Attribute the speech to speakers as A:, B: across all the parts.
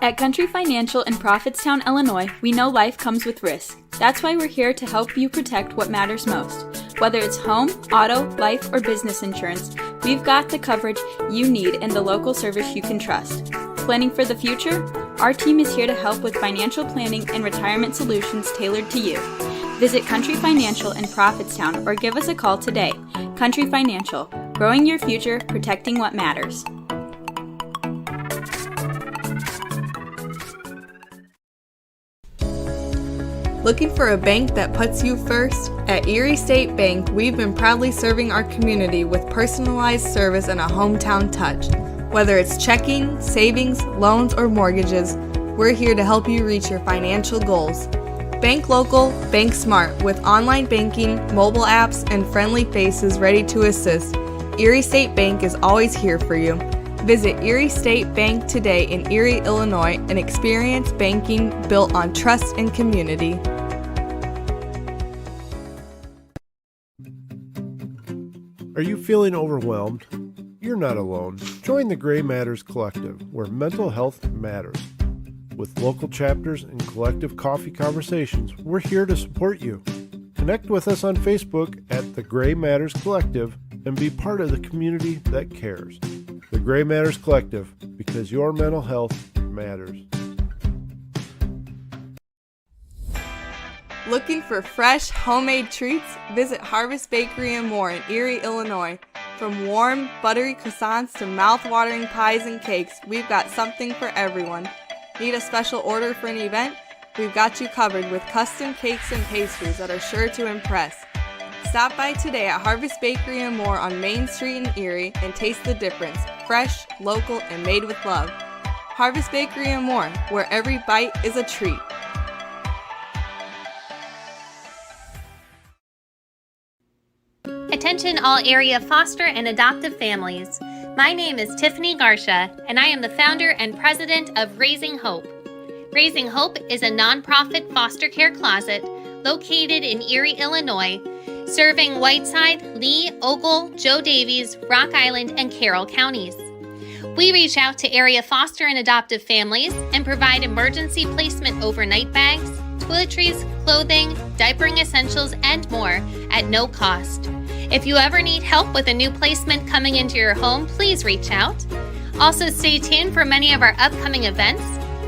A: At Country Financial in Prophetstown, Illinois, we know life comes with risk. That's why we're here to help you protect what matters most. Whether it's home, auto, life, or business insurance, we've got the coverage you need in the local service you can trust. Planning for the future? Our team is here to help with financial planning and retirement solutions tailored to you. Visit Country Financial in Prophetstown or give us a call today. Country Financial, growing your future, protecting what matters.
B: Looking for a bank that puts you first? At Erie State Bank, we've been proudly serving our community with personalized service and a hometown touch. Whether it's checking, savings, loans, or mortgages, we're here to help you reach your financial goals. Bank local, bank smart, with online banking, mobile apps, and friendly faces ready to assist. Erie State Bank is always here for you. Visit Erie State Bank today in Erie, Illinois, and experience banking built on trust and community.
C: Are you feeling overwhelmed? You're not alone. Join the Gray Matters Collective, where mental health matters. With local chapters and collective coffee conversations, we're here to support you. Connect with us on Facebook at the Gray Matters Collective and be part of the community that cares. The Gray Matters Collective, because your mental health matters.
B: Looking for fresh, homemade treats? Visit Harvest Bakery and More in Erie, Illinois. From warm, buttery croissants to mouth-watering pies and cakes, we've got something for everyone. Need a special order for an event? We've got you covered with custom cakes and pastries that are sure to impress. Stop by today at Harvest Bakery and More on Main Street in Erie and taste the difference. Fresh, local, and made with love. Harvest Bakery and More, where every bite is a treat.
D: Attention all area foster and adoptive families. My name is Tiffany Garsha, and I am the founder and president of Raising Hope. Raising Hope is a nonprofit foster care closet located in Erie, Illinois, serving Whiteside, Lee, Ogle, Joe Davies, Rock Island, and Carroll counties. We reach out to area foster and adoptive families and provide emergency placement overnight bags, toiletries, clothing, diapering essentials, and more at no cost. If you ever need help with a new placement coming into your home, please reach out. Also, stay tuned for many of our upcoming events.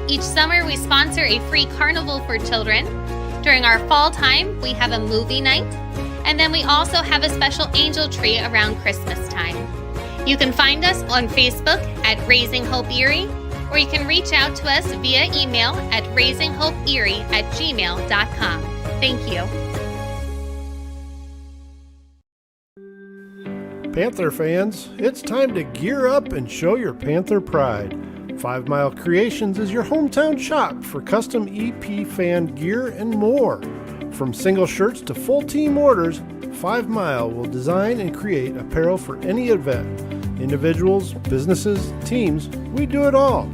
D: Each summer, we sponsor a free carnival for children. During our fall time, we have a movie night. And then we also have a special angel tree around Christmas time. You can find us on Facebook at Raising Hope Erie, or you can reach out to us via email at raisinghopeerie@gmail.com. Thank you.
C: Panther fans, it's time to gear up and show your Panther pride. 5 Mile Creations is your hometown shop for custom EP fan gear and more. From single shirts to full team orders, 5 Mile will design and create apparel for any event. Individuals, businesses, teams, we do it all.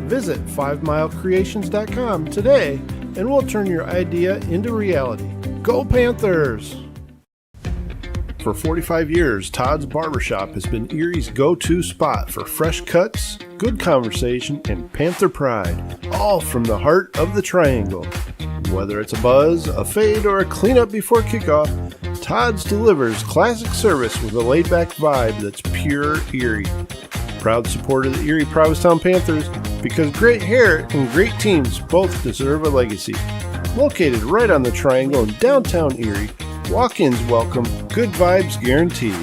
C: Visit 5milecreations.com today and we'll turn your idea into reality. Go Panthers! For 45 years, Todd's Barbershop has been Erie's go-to spot for fresh cuts, good conversation, and Panther pride, all from the heart of the Triangle. Whether it's a buzz, a fade, or a cleanup before kickoff, Todd's delivers classic service with a laid-back vibe that's pure Erie. Proud supporter of the Erie Provincetown Panthers, because great hair and great teams both deserve a legacy. Located right on the Triangle in downtown Erie, walk-ins welcome, good vibes guaranteed.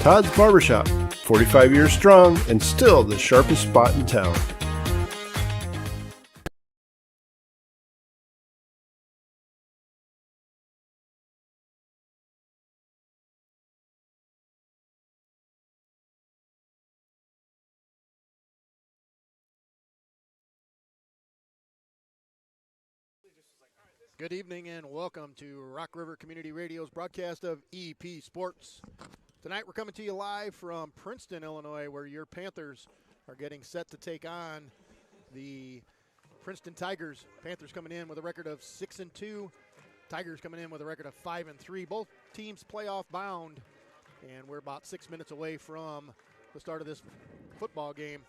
C: Todd's Barbershop, 45 years strong and still the sharpest spot in town.
E: Good evening and welcome to Rock River Community Radio's broadcast of EP Sports. Tonight we're coming to you live from Princeton, Illinois, where your Panthers are getting set to take on the Princeton Tigers. Panthers coming in with a record of 6-2. Tigers coming in with a record of 5-3. Both teams playoff bound, and we're about 6 minutes away from the start of this football game.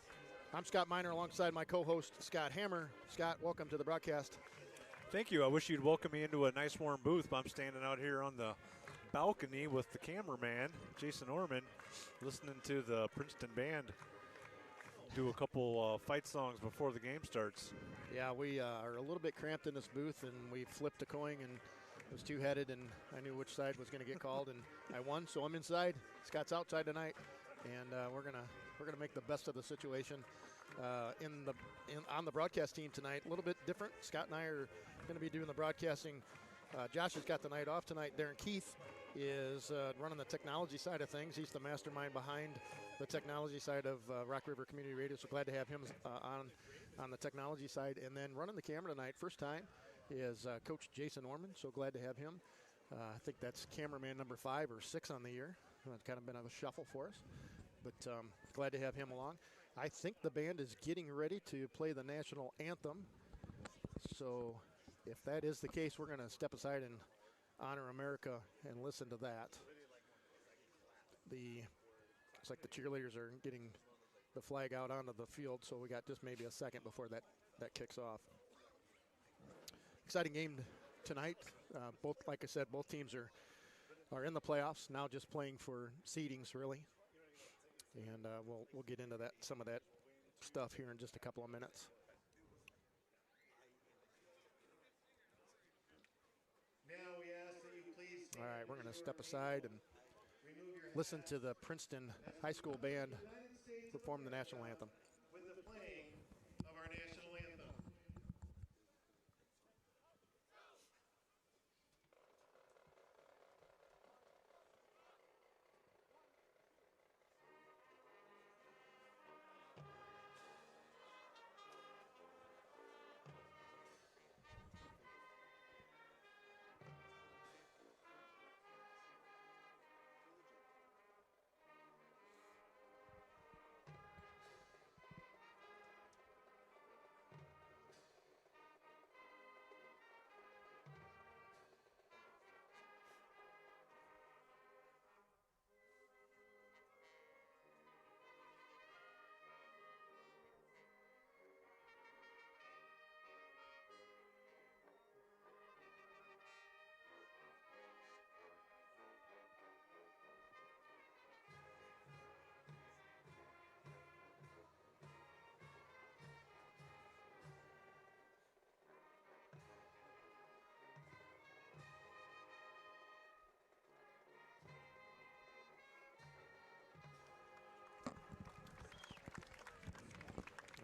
E: I'm Scott Miner alongside my co-host Scott Hammer. Scott, welcome to the broadcast.
F: Thank you. I wish you'd welcome me into a nice warm booth, but I'm standing out here on the balcony with the cameraman, Jason Orman, listening to the Princeton band do a couple fight songs before the game starts.
E: Yeah, we are a little bit cramped in this booth, and we flipped a coin, and it was two-headed, and I knew which side was going to get called, and I won, so I'm inside. Scott's outside tonight, and we're gonna make the best of the situation on the broadcast team tonight. A little bit different. Scott and I are going to be doing the broadcasting. Josh has got the night off tonight. Darren Keith is running the technology side of things. He's the mastermind behind the technology side of Rock River Community Radio, so glad to have him on the technology side. And then running the camera tonight, first time, is Coach Jason Orman, so glad to have him. I think that's cameraman number 5 or 6 on the year. It's kind of been a shuffle for us, but glad to have him along. I think the band is getting ready to play the national anthem, so if that is the case, we're going to step aside and honor America and listen to that. It's like the cheerleaders are getting the flag out onto the field, so we got just maybe a second before that kicks off. Exciting game tonight. Both, like I said, both teams are in the playoffs now, just playing for seedings really, and we'll get into some of that stuff here in just a couple of minutes.
G: Now we ask that you please.
E: All right, we're going to step aside and listen to the Princeton High School band perform the national anthem.
G: With the playing of our national anthem.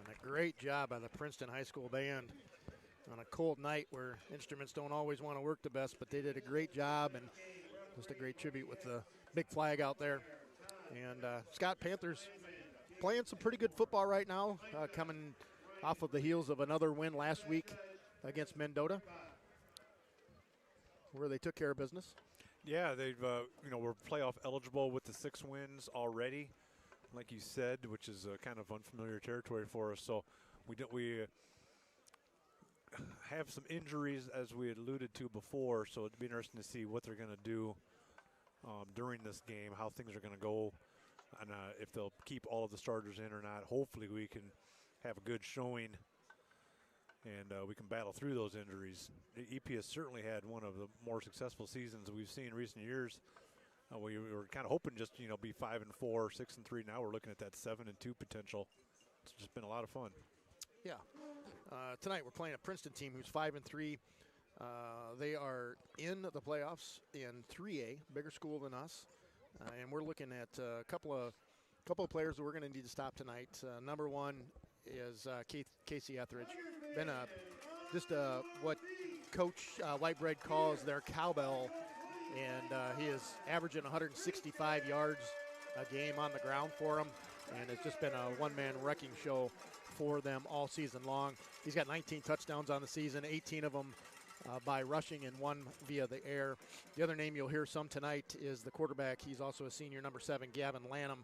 E: And a great job by the Princeton High School band on a cold night where instruments don't always want to work the best, but they did a great job, and just a great tribute with the big flag out there. And Scott, Panthers playing some pretty good football right now, coming off of the heels of another win last week against Mendota, where they took care of business.
F: Yeah, they've we're playoff eligible with the 6 wins already, like you said, which is kind of unfamiliar territory for us. So we have some injuries, as we had alluded to before, so it'd be interesting to see what they're going to do during this game, how things are going to go, and if they'll keep all of the starters in or not. Hopefully we can have a good showing, and we can battle through those injuries. EP has certainly had one of the more successful seasons we've seen in recent years. We were kind of hoping just, be 5-4, 6-3. Now we're looking at that 7-2 potential. It's just been a lot of fun.
E: Yeah. Tonight we're playing a Princeton team who's 5-3. They are in the playoffs in 3A, bigger school than us, and we're looking at a couple of players that we're going to need to stop tonight. Number one is Casey Etheridge. Been what Coach Whitebread calls their cowbell, and he is averaging 165 yards a game on the ground for them, and it's just been a one-man wrecking show for them all season long. He's got 19 touchdowns on the season, 18 of them by rushing and 1 via the air. The other name you'll hear some tonight is the quarterback. He's also a senior, number 7, Gavin Lanham.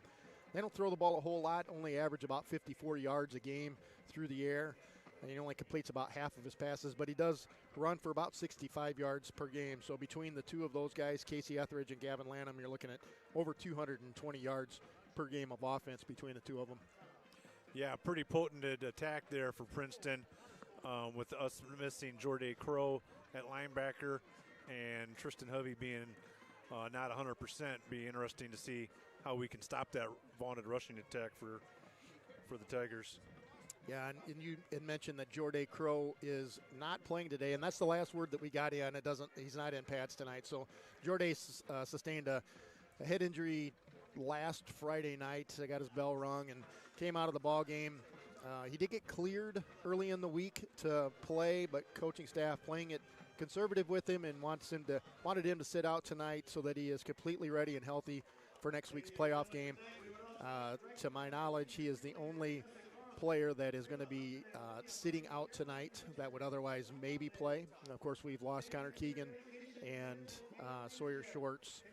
E: They don't throw the ball a whole lot, only average about 54 yards a game through the air. And he only completes about half of his passes, but he does run for about 65 yards per game. So between the two of those guys, Casey Etheridge and Gavin Lanham, you're looking at over 220 yards per game of offense between the two of them.
F: Yeah, pretty potent attack there for Princeton, with us missing Jordan Crow at linebacker and Tristan Hovey being not 100%. Be interesting to see how we can stop that vaunted rushing attack for the Tigers.
E: Yeah, and you had mentioned that Jordan Crow is not playing today, and that's the last word that we got in. He's not in pads tonight. So Jordan sustained a head injury last Friday night. Got his bell rung and came out of the ball game. He did get cleared early in the week to play, but coaching staff playing it conservative with him and wanted him to sit out tonight so that he is completely ready and healthy for next week's playoff game. To my knowledge, he is the only player that is going to be sitting out tonight that would otherwise maybe play. And of course, we've lost Connor Keegan and Sawyer Shorts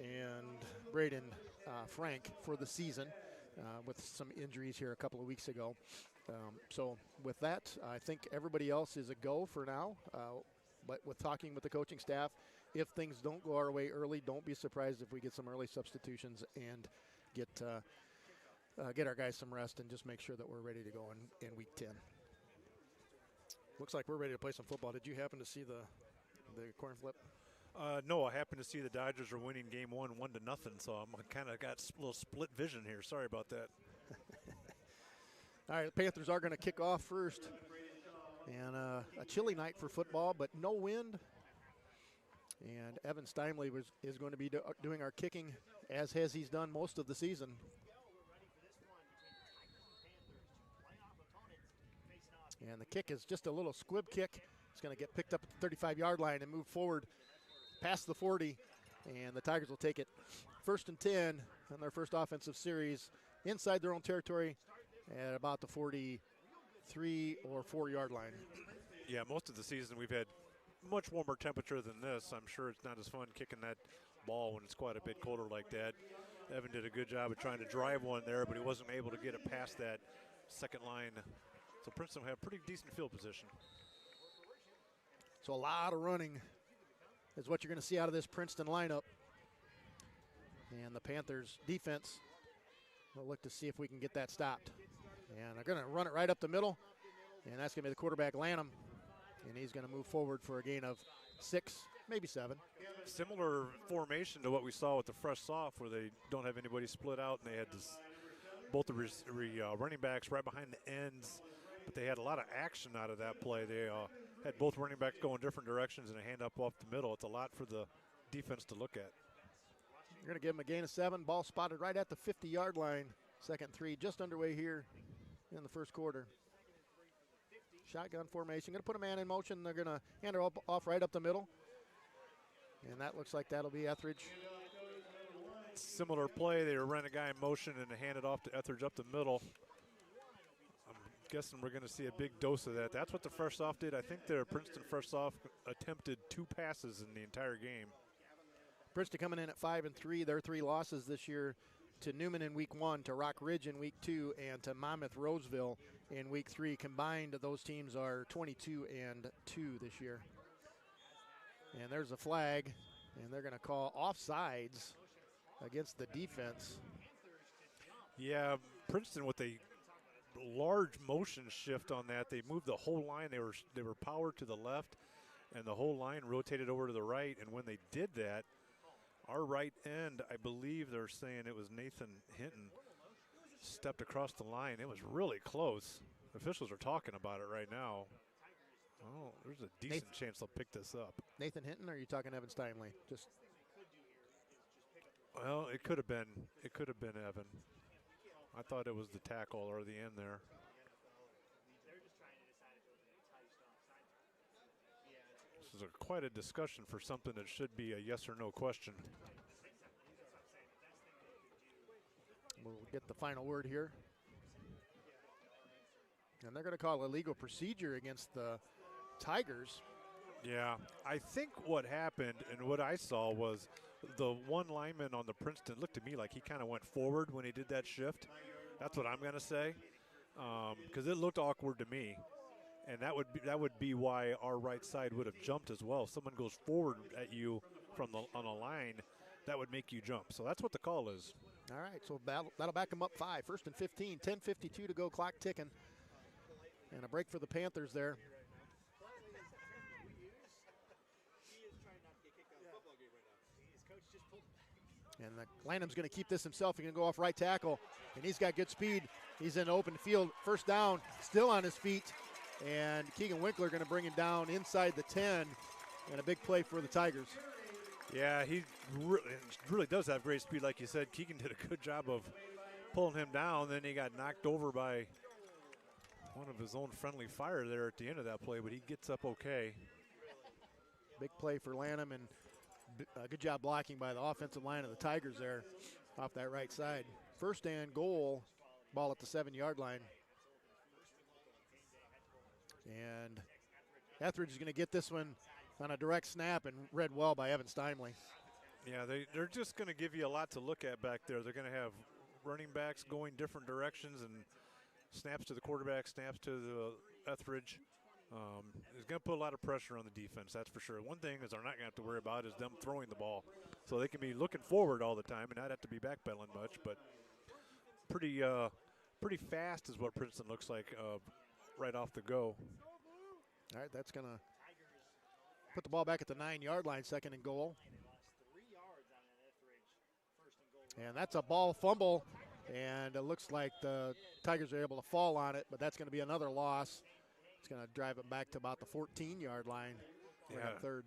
E: and Braden Frank for the season with some injuries here a couple of weeks ago. So with that, I think everybody else is a go for now. But with talking with the coaching staff, if things don't go our way early, don't be surprised if we get some early substitutions and get our guys some rest and just make sure that we're ready to go in week 10. Looks like we're ready to play some football. Did you happen to see the coin flip?
F: No, I happen to see the Dodgers are winning game 1, 1-0, so I'm kind of got a little split vision here. Sorry about that.
E: All right, the Panthers are going to kick off first. And a chilly night for football, but no wind. And Evan Steinley is going to be doing our kicking, as he's done most of the season. And the kick is just a little squib kick. It's going to get picked up at the 35-yard line and move forward past the 40. And the Tigers will take it 1st and 10 on their first offensive series inside their own territory at about the 43 or 4-yard line.
F: Yeah, most of the season we've had much warmer temperature than this. I'm sure it's not as fun kicking that ball when it's quite a bit colder like that. Evan did a good job of trying to drive one there, but he wasn't able to get it past that second line. So Princeton will have pretty decent field position.
E: So a lot of running is what you're going to see out of this Princeton lineup. And the Panthers defense will look to see if we can get that stopped. And they're going to run it right up the middle. And that's going to be the quarterback, Lanham. And he's going to move forward for a gain of 6, maybe 7.
F: Similar formation to what we saw with the fresh soft, where they don't have anybody split out, and they had both the running backs right behind the ends. But they had a lot of action out of that play. They had both running backs going different directions and a hand up off the middle. It's a lot for the defense to look at.
E: You're going to give him a gain of 7. Ball spotted right at the 50-yard line. 2nd 3 just underway here in the first quarter. Shotgun formation. Going to put a man in motion. They're going to hand her off right up the middle. And that looks like that'll be Etheridge.
F: Similar play. They ran a guy in motion and hand it off to Etheridge up the middle. I'm guessing we're going to see a big dose of that. That's what the fresh soft did. I think their Princeton fresh soft attempted 2 passes in the entire game.
E: Princeton coming in at 5-3. Their 3 losses this year to Newman in week 1, to Rock Ridge in week 2, and to Monmouth Roseville in week 3. Combined, those teams are 22-2 this year. And there's a flag, and they're going to call offsides against the defense.
F: Yeah, Princeton with a large motion shift on that. They moved the whole line. They were powered to the left, and the whole line rotated over to the right. And when they did that, our right end, I believe they're saying it was Nathan Hinton, stepped across the line. It was really close. Officials are talking about it right now. Oh, there's a decent chance they'll pick this up.
E: Nathan Hinton, or are you talking Evan Steinley?
F: Well, it could have been. It could have been Evan. I thought it was the tackle or the end there. This is quite a discussion for something that should be a yes or no question.
E: We'll get the final word here. And they're going to call a legal procedure against the Tigers.
F: Yeah, I think what happened and what I saw was the one lineman on the Princeton looked to me like he kind of went forward when he did that shift. That's what I'm going to say, because it looked awkward to me. And that would be why our right side would have jumped as well. If someone goes forward at you on a line, that would make you jump. So that's what the call is.
E: All right, so that'll back them up 5. First and 15, 10:52 to go, clock ticking. And a break for the Panthers there. And Lanham's going to keep this himself. He's going to go off right tackle, and he's got good speed. He's in open field. First down, still on his feet. And Keegan Winkler going to bring him down inside the 10. And a big play for the Tigers.
F: Yeah, he really does have great speed. Like you said, Keegan did a good job of pulling him down. Then he got knocked over by one of his own friendly fire there at the end of that play, but he gets up okay.
E: Big play for Lanham, and good job blocking by the offensive line of the Tigers there off that right side. First and goal, ball at the 7-yard line. And Etheridge is going to get this one on a direct snap and read well by Evan Steinley.
F: Yeah, they're just going to give you a lot to look at back there. They're going to have running backs going different directions and snaps to the quarterback, snaps to the Etheridge. It's going to put a lot of pressure on the defense, that's for sure. One thing is they're not going to have to worry about is them throwing the ball. So they can be looking forward all the time and not have to be backpedaling much. But pretty fast is what Princeton looks like right off the go.
E: All right, that's going to put the ball back at the 9-yard line, second and goal. And that's a ball fumble, and it looks like the Tigers are able to fall on it, but that's going to be another loss. It's going to drive it back to about the 14-yard line for third.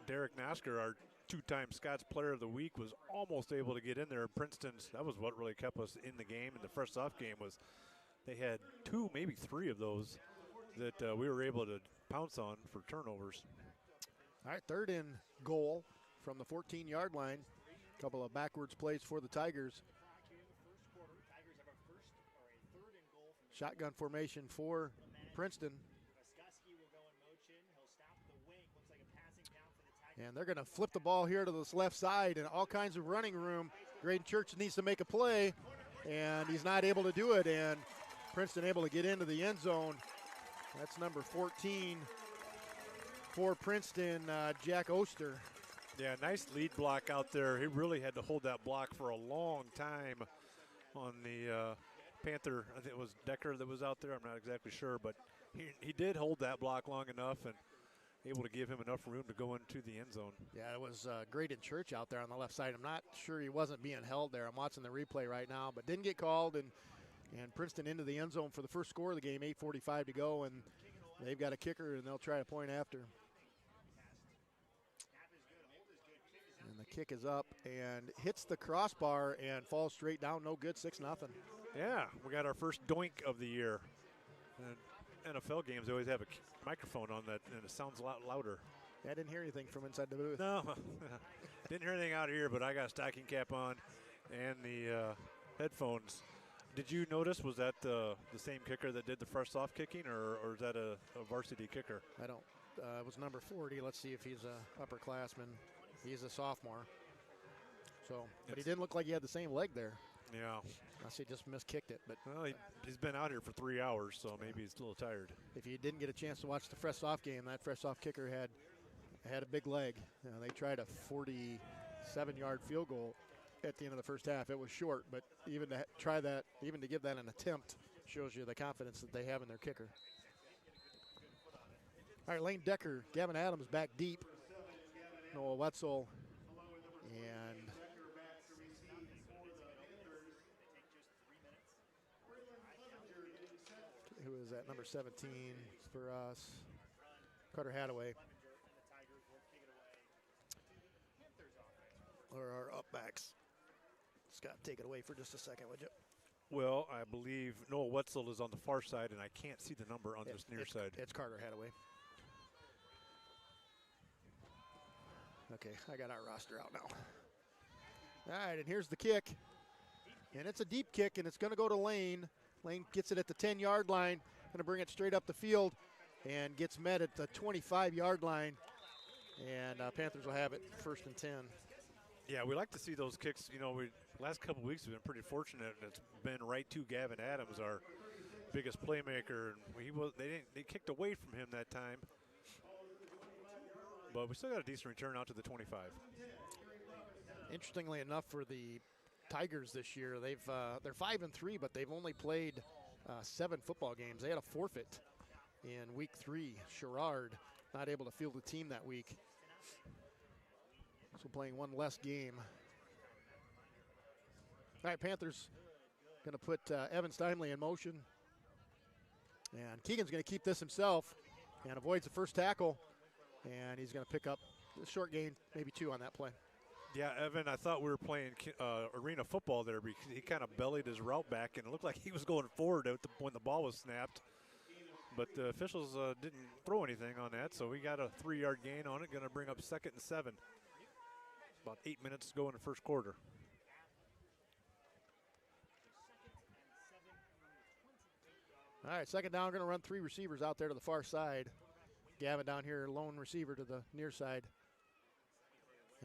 F: Derek Nasker, our two-time Scott's Player of the Week, was almost able to get in there. Princeton's, that was what really kept us in the game. In the first off game was they had 2, maybe 3 of those that we were able to pounce on for turnovers.
E: All right, third and goal from the 14-yard line. A couple of backwards plays for the Tigers. Shotgun formation for Princeton. And they're going to flip the ball here to this left side and all kinds of running room. Graydon Church needs to make a play, and he's not able to do it. And Princeton able to get into the end zone. That's number 14 for Princeton, Jack Oster.
F: Yeah, nice lead block out there. He really had to hold that block for a long time on the Panther. I think it was Decker that was out there. I'm not exactly sure, but he did hold that block long enough and able to give him enough room to go into the end zone.
E: Yeah, it was Graydon Church out there on the left side. I'm not sure he wasn't being held there. I'm watching the replay right now, but didn't get called, and Princeton into the end zone for the first score of the game, 8:45 to go, and they've got a kicker, and they'll try a point after. And the kick is up and hits the crossbar and falls straight down. No good, 6-0.
F: Yeah, we got our first doink of the year. And NFL games, they always have a microphone on that, and it sounds a lot louder.
E: Yeah, I didn't hear anything from inside the booth.
F: No, didn't hear anything out here, but I got a stocking cap on and the headphones. Did you notice, was that the same kicker that did the first off kicking, or is that a varsity kicker?
E: I don't. It was number 40. Let's see if he's a upperclassman. He's a sophomore. So, but he didn't look like he had the same leg there.
F: Yeah.
E: Unless he just miskicked it. But
F: well, he's been out here for 3 hours, so maybe he's a little tired.
E: If you didn't get a chance to watch the fresh off game, that fresh off kicker had a big leg. They tried a 47-yard field goal at the end of the first half. It was short, but even to try that, even to give that an attempt, shows you the confidence that they have in their kicker. All right, Lane Decker, Gavin Adams back deep. Noah Wetzel and who is that, number 17 for us? Carter Hadaway. Or our up backs. Scott, take it away for just a second, would you?
F: Well, I believe Noah Wetzel is on the far side, and I can't see the number on this near side.
E: It's Carter Hadaway. Okay, I got our roster out now. All right, and here's the kick. And it's a deep kick, and it's going to go to Lane. Lane gets it at the 10-yard line, going to bring it straight up the field, and gets met at the 25-yard line. And Panthers will have it first and 10.
F: Yeah, we like to see those kicks. You know, last couple of weeks we've been pretty fortunate, and it's been right to Gavin Adams, our biggest playmaker. And they kicked away from him that time. But we still got a decent return out to the 25.
E: Interestingly enough, for the Tigers this year. They're 5-3, but they've only played 7 football games. They had a forfeit in week 3. Sherrard not able to field the team that week. So playing one less game. All right, Panthers going to put Evan Steinley in motion. And Keegan's going to keep this himself and avoids the first tackle. And he's going to pick up the short gain, maybe 2 on that play.
F: Yeah, Evan, I thought we were playing arena football there because he kind of bellied his route back, and it looked like he was going forward when the ball was snapped. But the officials didn't throw anything on that, so we got a 3-yard gain on it, going to bring up 2nd and 7. About 8 minutes to go in the first quarter.
E: All right, 2nd down, going to run 3 receivers out there to the far side. Gavin down here, lone receiver to the near side.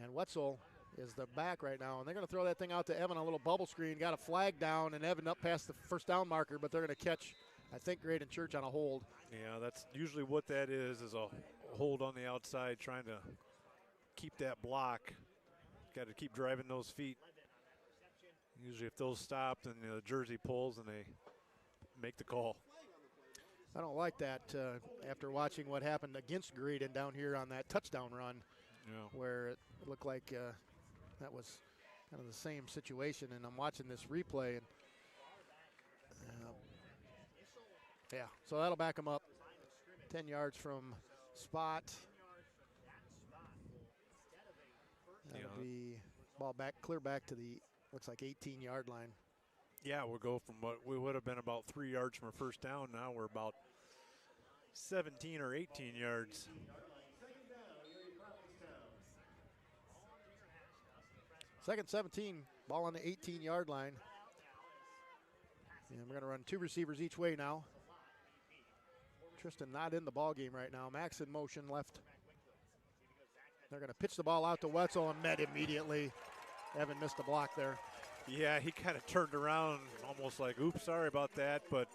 E: And Wetzel is the back right now, and they're going to throw that thing out to Evan, a little bubble screen. Got a flag down, and Evan up past the first down marker, but they're going to catch, I think, Graydon Church on a hold.
F: Yeah, that's usually what that is a hold on the outside, trying to keep that block. Got to keep driving those feet. Usually if those stop, then the jersey pulls and they make the call.
E: I don't like that after watching what happened against Graydon down here on that touchdown run, where it looked like that was kind of the same situation. And I'm watching this replay, and yeah, so that'll back them up 10 yards from spot. That'll be ball back, clear back to the, looks like 18-yard line.
F: Yeah, we'll go from what we would have been about 3 yards from a first down. Now we're about 17 or 18 yards.
E: Second 17, ball on the 18-yard line. And we're going to run 2 receivers each way now. Tristan not in the ball game right now. Max in motion left. They're going to pitch the ball out to Wetzel and met immediately. Evan missed the block there.
F: Yeah, he kind of turned around almost like, oops, sorry about that. But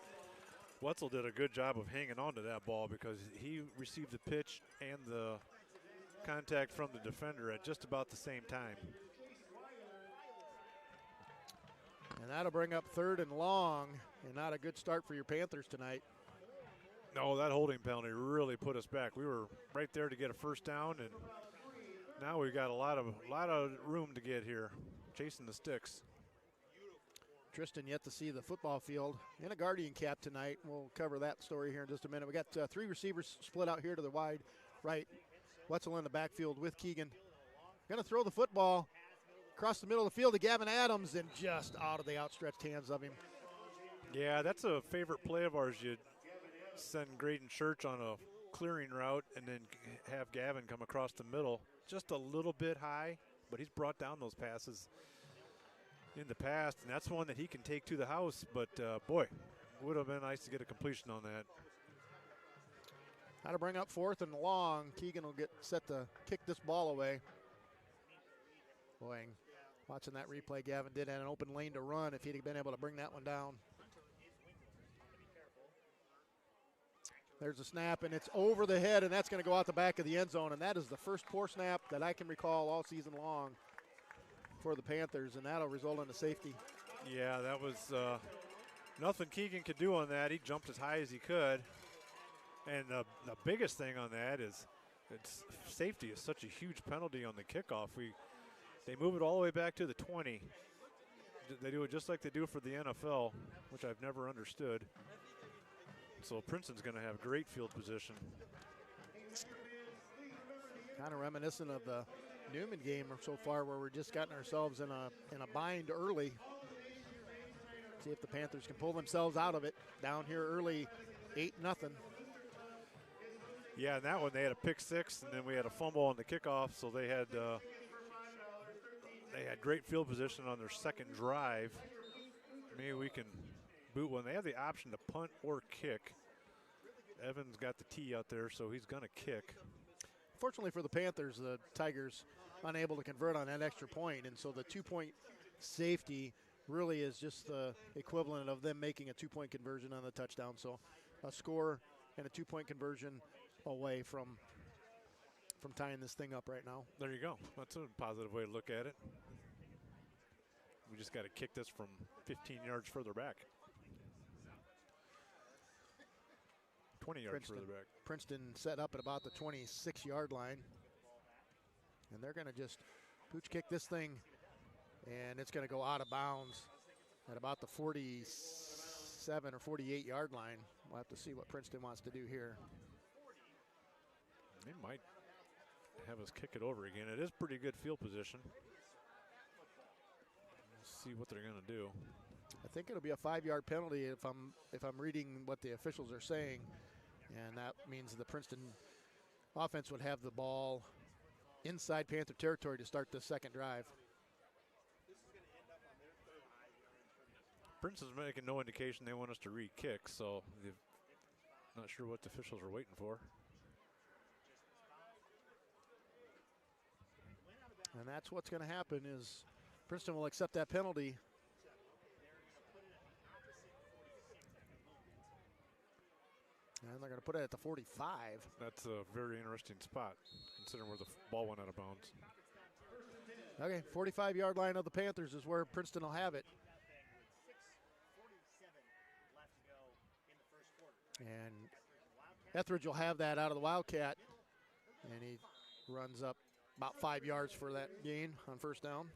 F: Wetzel did a good job of hanging on to that ball because he received the pitch and the contact from the defender at just about the same time.
E: And that'll bring up 3rd and long, and not a good start for your Panthers tonight.
F: No, that holding penalty really put us back. We were right there to get a first down, and now we've got a lot of room to get here, chasing the sticks.
E: Tristan yet to see the football field in a Guardian cap tonight. We'll cover that story here in just a minute. We got 3 receivers split out here to the wide right. Wetzel in the backfield with Keegan. Going to throw the football across the middle of the field to Gavin Adams, and just out of the outstretched hands of him.
F: Yeah, that's a favorite play of ours. You send Graydon Church on a clearing route and then have Gavin come across the middle. Just a little bit high, but he's brought down those passes in the past, and that's one that he can take to the house. But, boy, would have been nice to get a completion on that.
E: How to bring up 4th and long. Keegan will get set to kick this ball away. Boy, watching that replay, Gavin did have an open lane to run if he'd been able to bring that one down. There's a snap, and it's over the head, and that's going to go out the back of the end zone. And that is the first poor snap that I can recall all season long for the Panthers, and that'll result in a safety.
F: Yeah, that was nothing Keegan could do on that. He jumped as high as he could. And the biggest thing on that is safety is such a huge penalty on the kickoff. They move it all the way back to the 20. They do it just like they do for the NFL, which I've never understood. So Princeton's going to have great field position.
E: Kind of reminiscent of the Newman game so far, where we're just gotten ourselves in a bind early. See if the Panthers can pull themselves out of it. Down here early, 8-0.
F: Yeah, in that one they had a pick 6, and then we had a fumble on the kickoff, so they had great field position on their second drive. Maybe we can boot one. They have the option to punt or kick. Evans got the tee out there, so he's going to kick.
E: Fortunately for the Panthers, the Tigers unable to convert on that extra point, and so the 2-point safety really is just the equivalent of them making a 2-point conversion on the touchdown. So a score and a 2-point conversion away from tying this thing up right now.
F: There you go. That's a positive way to look at it. We just got to kick this from 15 yards further back. 20 yards further back.
E: Princeton set up at about the 26-yard line. And they're going to just pooch kick this thing, and it's going to go out of bounds at about the 47 or 48-yard line. We'll have to see what Princeton wants to do here.
F: They might have us kick it over again. It is pretty good field position. Let's see what they're going to do.
E: I think it'll be a 5-yard penalty if I'm reading what the officials are saying, and that means the Princeton offense would have the ball inside Panther territory to start the second drive.
F: Princeton's making no indication they want us to re-kick, so not sure what the officials are waiting for.
E: And that's what's going to happen is Princeton will accept that penalty. And they're going to put it at the 45.
F: That's a very interesting spot, considering where the ball went out of bounds.
E: Okay, 45-yard line of the Panthers is where Princeton will have it. And Etheridge will have that out of the Wildcat. And he runs up about 5 yards for that gain on first down.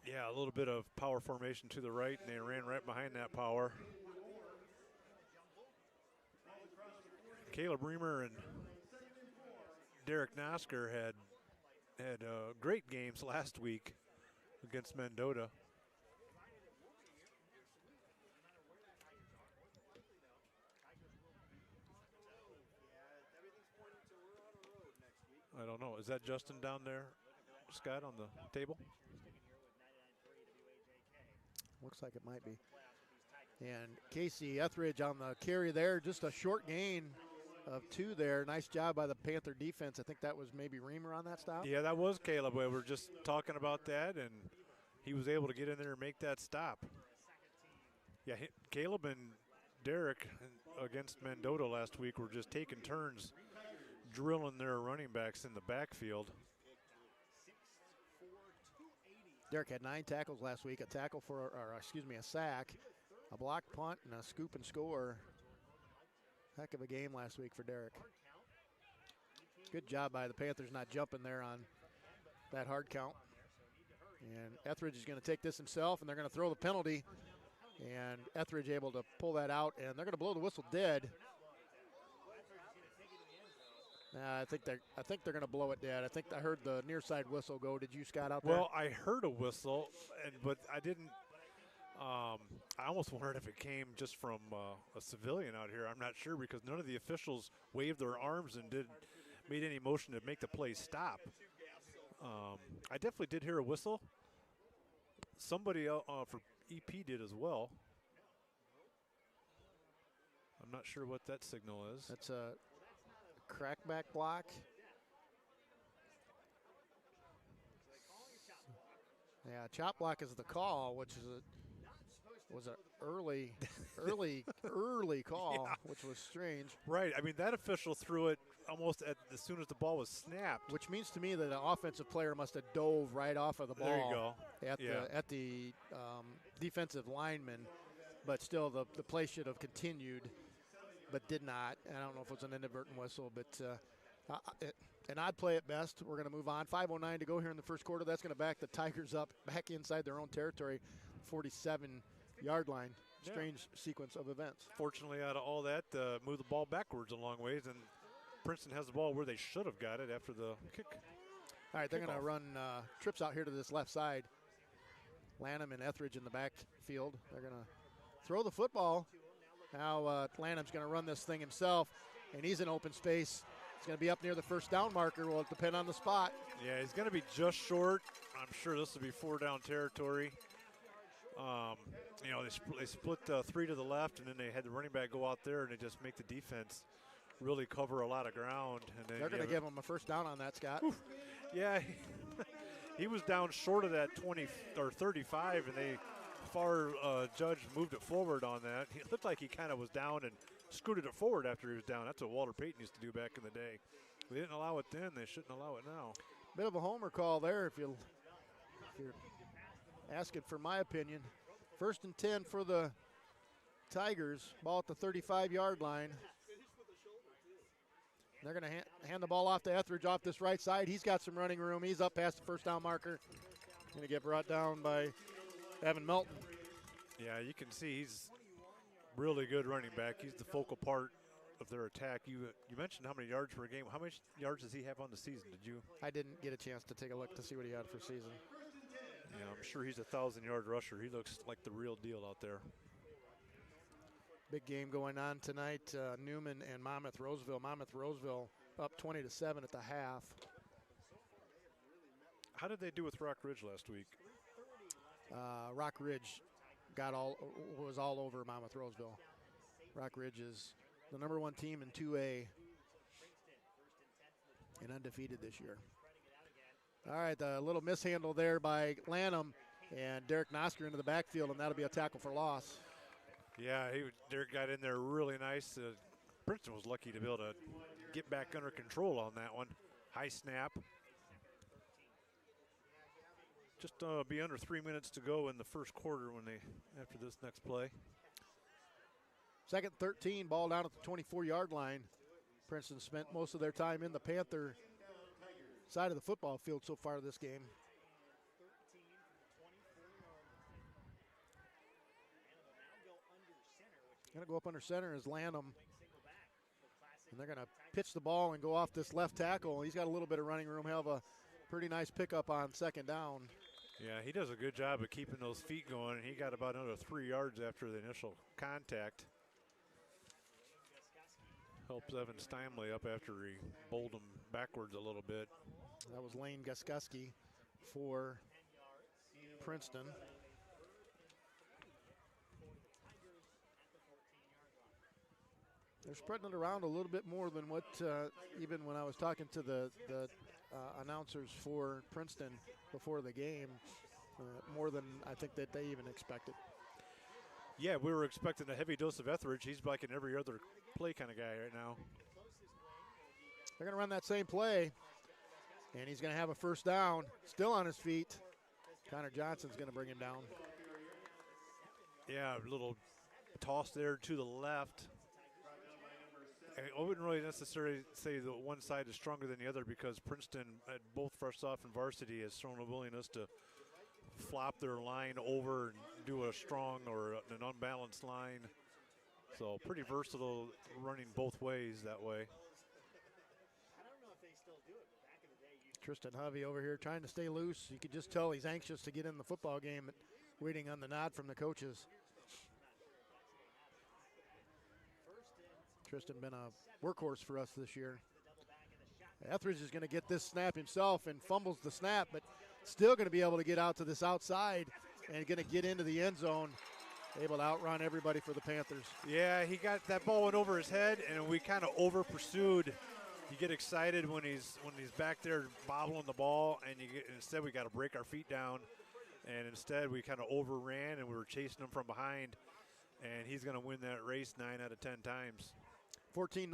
F: Yeah, a little bit of power formation to the right, and they ran right behind that power. Caleb Reamer and Derek Nosker had great games last week against Mendota. I don't know. Is that Justin down there, Scott, on the table?
E: Looks like it might be. And Casey Etheridge on the carry there, just a short gain of 2 there. Nice job by the Panther defense. I think that was maybe Reamer on that stop.
F: Yeah, that was Caleb. We were just talking about that, and he was able to get in there and make that stop. Yeah, Caleb and Derek against Mendota last week were just taking turns drilling their running backs in the backfield.
E: Derek had 9 tackles last week, a sack, a blocked punt, and a scoop and score. Heck of a game last week for Derek. Good job by the Panthers not jumping there on that hard count. And Etheridge is going to take this himself, and they're going to throw the penalty. And Etheridge able to pull that out, and they're going to blow the whistle dead. I think they're going to blow it dead. I think I heard the near side whistle go. Did you, Scott, out there?
F: Well, I heard a whistle, but I didn't. I almost wondered if it came just from a civilian out here. I'm not sure because none of the officials waved their arms and made any motion to make the play stop. I definitely did hear a whistle. Somebody for EP did as well. I'm not sure what that signal is.
E: That's a crackback block. Yeah, chop block is the call, which is was an early call,
F: Yeah.
E: which was strange.
F: Right. I mean, that official threw it almost as soon as the ball was snapped.
E: Which means to me that an offensive player must have dove right off of the ball.
F: There you go.
E: At the defensive lineman, but still the play should have continued, but did not. I don't know if it was an inadvertent whistle, but an odd play at best. We're going to move on. 5:09 to go here in the first quarter. That's going to back the Tigers up back inside their own territory, 47-yard line. Strange sequence of events.
F: Fortunately, out of all that, moved the ball backwards a long ways, and Princeton has the ball where they should have got it after the kick.
E: All right, they're going to run trips out here to this left side. Lanham and Etheridge in the backfield. They're going to throw the football. Now Lanham's going to run this thing himself, and he's in open space. It's going to be up near the first down marker. Will it depend on the spot?
F: Yeah, he's going to be just short. I'm sure this will be 4-down territory. They split 3 to the left, and then they had the running back go out there, and they just make the defense really cover a lot of ground. And then
E: they're going to give him a first down on that, Scott.
F: Oof. Yeah, he was down short of that 20 or 35, and Judge moved it forward on that. He looked like he kind of was down and scooted it forward after he was down. That's what Walter Payton used to do back in the day. They didn't allow it then. They shouldn't allow it now.
E: Bit of a homer call there if you're asking for my opinion. 1st and 10 for the Tigers. Ball at the 35-yard line. They're going to hand the ball off to Etheridge off this right side. He's got some running room. He's up past the first down marker. Going to get brought down by Evan Melton.
F: Yeah, you can see he's really good running back. He's the focal part of their attack. You mentioned how many yards per game. How many yards does he have on the season? Did you?
E: I didn't get a chance to take a look to see what he had for season.
F: Yeah, I'm sure he's a 1,000-yard rusher. He looks like the real deal out there.
E: Big game going on tonight. Newman and Monmouth Roseville. Monmouth Roseville up 20-7 at the half.
F: How did they do with Rock Ridge last week?
E: Rock Ridge was all over Monmouth Roseville. Rock Ridge is the number 1 team in 2A and undefeated this year. All right, the little mishandle there by Lanham and Derek Nosker into the backfield, and that'll be a tackle for loss.
F: Yeah, Derek got in there really nice. Princeton was lucky to be able to get back under control on that one. High snap. Just be under 3 minutes to go in the first quarter after this next play.
E: 2nd 13, ball down at the 24-yard line. Princeton spent most of their time in the Panther side of the football field so far this game. Going to go up under center is Lanham. And they're going to pitch the ball and go off this left tackle. He's got a little bit of running room. He'll have a pretty nice pickup on 2nd down.
F: Yeah, he does a good job of keeping those feet going, and he got about another 3 yards after the initial contact. Helps Evan Steinley up after he bowled him backwards a little bit.
E: That was Lane Guskuski for Princeton. They're spreading it around a little bit more than what, even when I was talking to the announcers for Princeton before the game, more than I think that they even expected.
F: Yeah, we were expecting a heavy dose of Etheridge. He's like an every other play kind of guy right now.
E: They're going to run that same play, and he's going to have a first down. Still on his feet. Connor Johnson's going to bring him down.
F: Yeah, a little toss there to the left. I wouldn't really necessarily say that one side is stronger than the other because Princeton, at both first off and varsity, has shown a willingness to flop their line over and do a strong or an unbalanced line. So pretty versatile, running both ways that way.
E: Tristan Hovey over here trying to stay loose. You could just tell he's anxious to get in the football game, waiting on the nod from the coaches. Tristan been a workhorse for us this year. Etheridge is going to get this snap himself and fumbles the snap, but still going to be able to get out to this outside and going to get into the end zone, able to outrun everybody for the Panthers.
F: Yeah, he got that ball went over his head, and we kind of over-pursued. You get excited when he's back there bobbling the ball, and instead we got to break our feet down, and instead we kind of overran, and we were chasing him from behind, and he's going to win that race 9 out of 10 times.
E: 14-0.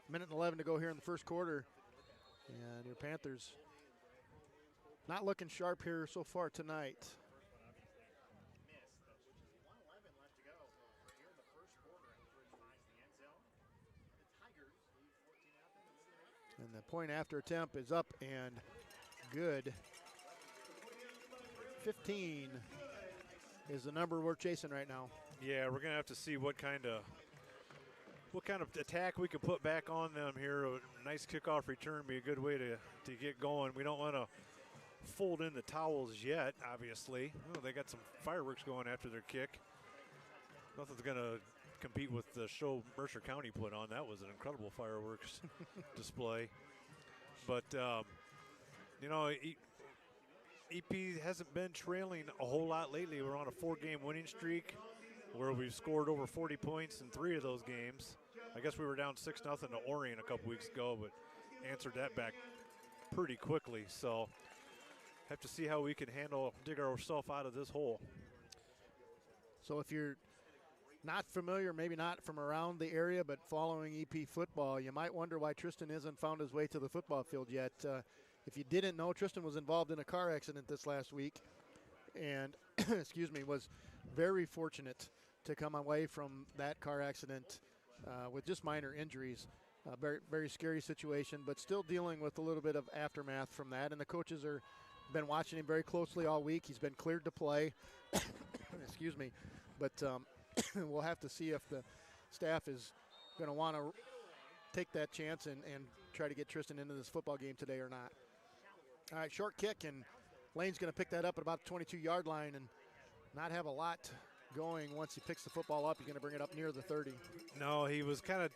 E: Minute and 11 to go here in the first quarter. And your Panthers not looking sharp here so far tonight. And the point after attempt is up and good. 15 is the number we're chasing right now.
F: Yeah, we're going to have to see what kind of attack we can put back on them here. A nice kickoff return be a good way to get going. We don't want to fold in the towels yet, obviously. Oh, they got some fireworks going after their kick. Nothing's going to compete with the show Mercer County put on. That was an incredible fireworks display. But, EP hasn't been trailing a whole lot lately. We're on a 4-game winning streak where we've scored over 40 points in 3 of those games. I guess we were down 6-0 to Orion a couple weeks ago, but answered that back pretty quickly. So have to see how we can dig ourselves out of this hole.
E: So if you're not familiar, maybe not from around the area, but following EP football, you might wonder why Tristan hasn't found his way to the football field yet. If you didn't know, Tristan was involved in a car accident this last week and excuse me, was very fortunate to come away from that car accident with just minor injuries. Very, very scary situation, but still dealing with a little bit of aftermath from that. And the coaches are been watching him very closely all week. He's been cleared to play. Excuse me, but we'll have to see if the staff is going to want to take that chance and try to get Tristan into this football game today or not. All right, short kick, and Lane's going to pick that up at about the 22-yard line and not have a lot going. Once he picks the football up, he's going to bring it up near the 30.
F: No, he was kind of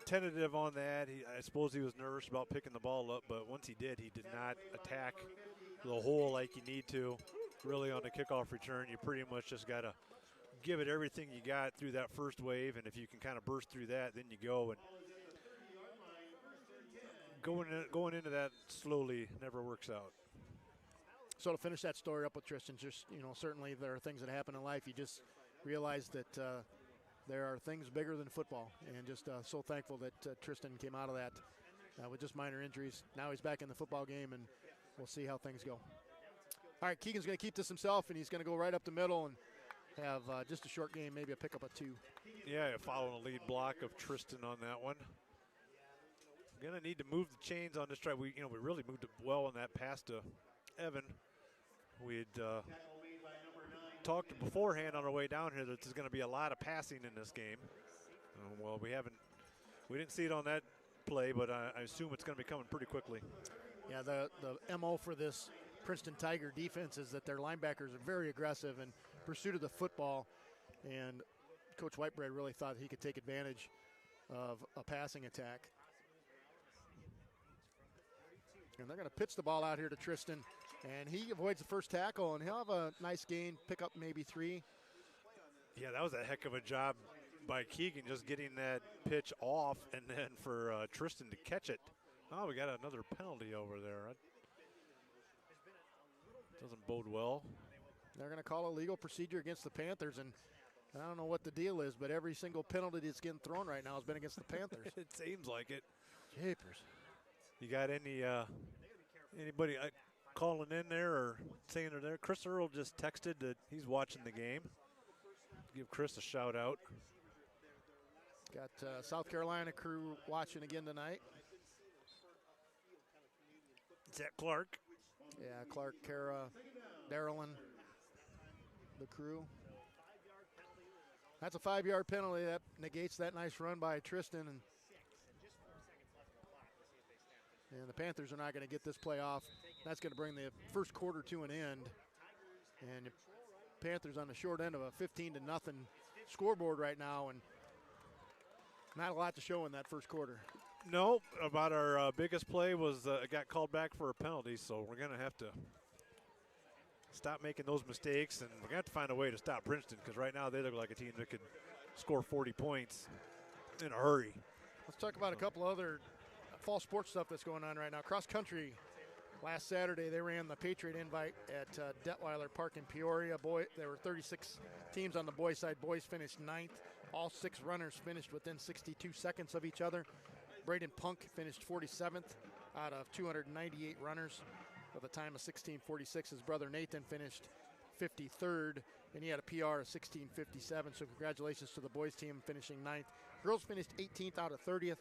F: tentative on that. I suppose he was nervous about picking the ball up, but once he did not attack the hole like you need to. Really, on the kickoff return, you pretty much just got to give it everything you got through that first wave, and if you can kind of burst through that, then you go. And going into that slowly never works out.
E: So to finish that story up with Tristan, just, certainly there are things that happen in life. You just realize that there are things bigger than football, and just so thankful that Tristan came out of that with just minor injuries. Now he's back in the football game, and we'll see how things go. All right, Keegan's going to keep this himself, and he's going to go right up the middle and have just a short game, maybe a pickup of 2.
F: Yeah, following a lead block of Tristan on that one. Going to need to move the chains on this drive. We really moved it well on that pass to Evan. We'd talked beforehand on our way down here that there's going to be a lot of passing in this game. Well, we didn't see it on that play, but I assume it's going to be coming pretty quickly.
E: Yeah, the MO for this Princeton Tiger defense is that their linebackers are very aggressive in pursuit of the football, and Coach Whitebread really thought he could take advantage of a passing attack. And they're going to pitch the ball out here to Tristan, and he avoids the first tackle, and he'll have a nice gain, pick up maybe 3.
F: Yeah, that was a heck of a job by Keegan, just getting that pitch off, and then for Tristan to catch it. Oh, we got another penalty over there. Doesn't bode well.
E: They're going to call a legal procedure against the Panthers, and I don't know what the deal is, but every single penalty that's getting thrown right now has been against the Panthers.
F: It seems like it.
E: Japers.
F: You got anybody calling in there or saying they're there? Chris Earl just texted that he's watching the game. Give Chris a shout out.
E: Got South Carolina crew watching again tonight.
F: Is that Clark?
E: Yeah, Clark, Kara, Darylyn, the crew. That's a 5-yard penalty. That negates that nice run by Tristan. And the Panthers are not going to get this play off. That's going to bring the first quarter to an end. And the Panthers on the short end of a 15-0 scoreboard right now, and not a lot to show in that first quarter.
F: No, about our biggest play was it got called back for a penalty, so we're going to have to stop making those mistakes, and we're going to have to find a way to stop Princeton, because right now they look like a team that could score 40 points in a hurry.
E: Let's talk about a couple other fall sports stuff that's going on right now. Cross country, last Saturday they ran the Patriot Invite at Detweiler Park in Peoria. There were 36 teams on the boys side. Boys finished 9th. All 6 runners finished within 62 seconds of each other. Braden Punk finished 47th out of 298 runners with a time of 16:46. His brother Nathan finished 53rd, and he had a PR of 16:57. So congratulations to the boys team finishing 9th. Girls finished 18th out of 30th.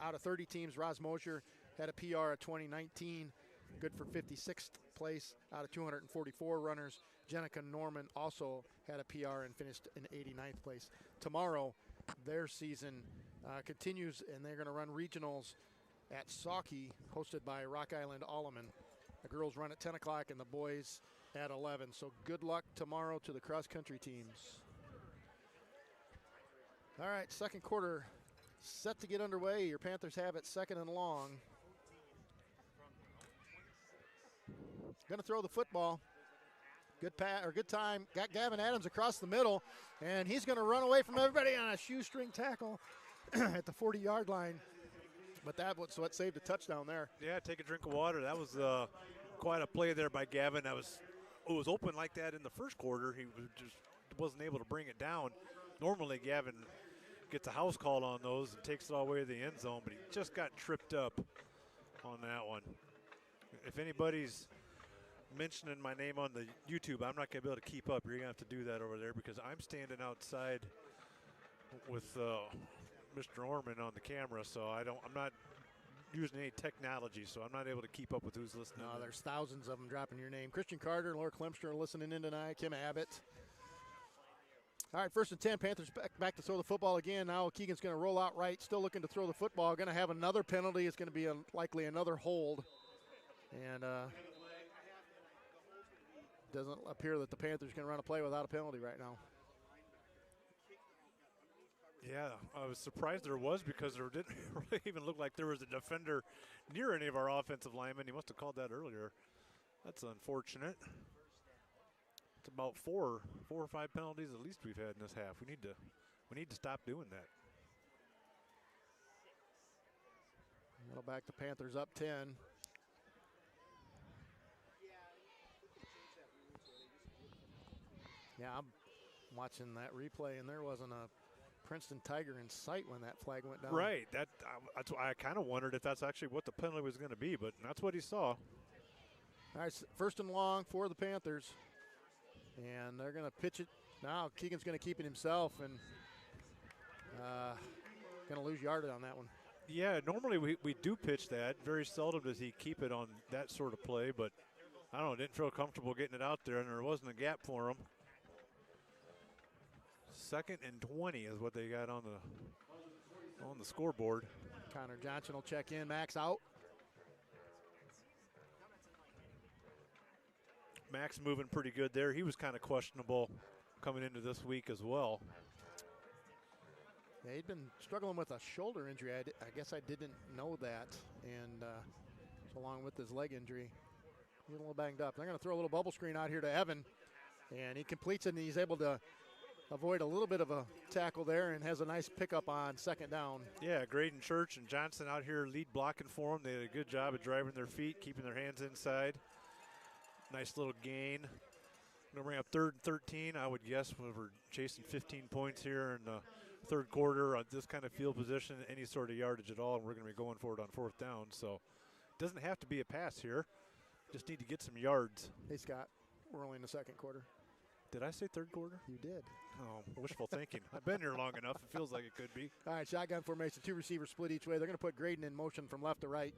E: Out of 30 teams, Roz Mosher had a PR of 2019, good for 56th place out of 244 runners. Jenica Norman also had a PR and finished in 89th place. Tomorrow, their season continues, and they're going to run regionals at Sauckie, hosted by Rock Island Alleman. The girls run at 10 o'clock and the boys at 11. So good luck tomorrow to the cross-country teams. All right, second quarter set to get underway. Your Panthers have it, 2nd and long. Going to throw the football. Good time. Got Gavin Adams across the middle, and he's going to run away from everybody on a shoestring tackle at the 40-yard line. But that was what saved a touchdown there.
F: Yeah, take a drink of water. That was quite a play there by Gavin. It was open like that in the first quarter. He just wasn't able to bring it down. Normally, Gavin gets a house call on those and takes it all the way to the end zone, but he just got tripped up on that one. If anybody's mentioning my name on the YouTube, I'm not going to be able to keep up. You're going to have to do that over there because I'm standing outside with Mr. Orman on the camera, so I'm not using any technology, so I'm not able to keep up with who's listening.
E: No, there's thousands of them dropping your name. Christian Carter and Laura Klemster are listening in tonight. Kim Abbott. All right, 1st and 10. Panthers back to throw the football again. Now Keegan's going to roll out right, still looking to throw the football. Going to have another penalty. It's going to be likely another hold. And doesn't appear that the Panthers can run a play without a penalty right now.
F: Yeah, I was surprised there was because there didn't really even look like there was a defender near any of our offensive linemen. He must have called that earlier. That's unfortunate. It's about four or five penalties at least we've had in this half. We need to stop doing that.
E: Go back to Panthers up 10. Yeah, I'm watching that replay, and there wasn't a Princeton Tiger in sight when that flag went down.
F: Right. That's why I kind of wondered if that's actually what the penalty was going to be, but that's what he saw.
E: All right, 1st and long for the Panthers. And they're going to pitch it. Now Keegan's going to keep it himself and going to lose yardage on that one.
F: Yeah, normally we do pitch that. Very seldom does he keep it on that sort of play, but I don't know, didn't feel comfortable getting it out there, and there wasn't a gap for him. 2nd and 20 is what they got on the scoreboard.
E: Connor Johnson will check in. Max out.
F: Max moving pretty good there. He was kind of questionable coming into this week as well.
E: Yeah, he'd been struggling with a shoulder injury. I guess I didn't know that. And along with his leg injury, he's a little banged up. They're going to throw a little bubble screen out here to Evan. And he completes it, and he's able to avoid a little bit of a tackle there and has a nice pickup on 2nd down.
F: Yeah, Graydon Church and Johnson out here lead blocking for him. They did a good job of driving their feet, keeping their hands inside. Nice little gain. Going to bring up 3rd and 13, I would guess, when we're chasing 15 points here in the 3rd quarter on this kind of field position, any sort of yardage at all, and we're going to be going for it on 4th down. So it doesn't have to be a pass here. Just need to get some yards.
E: Hey, Scott, we're only in the 2nd quarter.
F: Did I say 3rd quarter?
E: You did.
F: Oh, wishful thinking. I've been here long enough. It feels like it could be.
E: All right, shotgun formation, 2 receivers split each way. They're going to put Graydon in motion from left to right.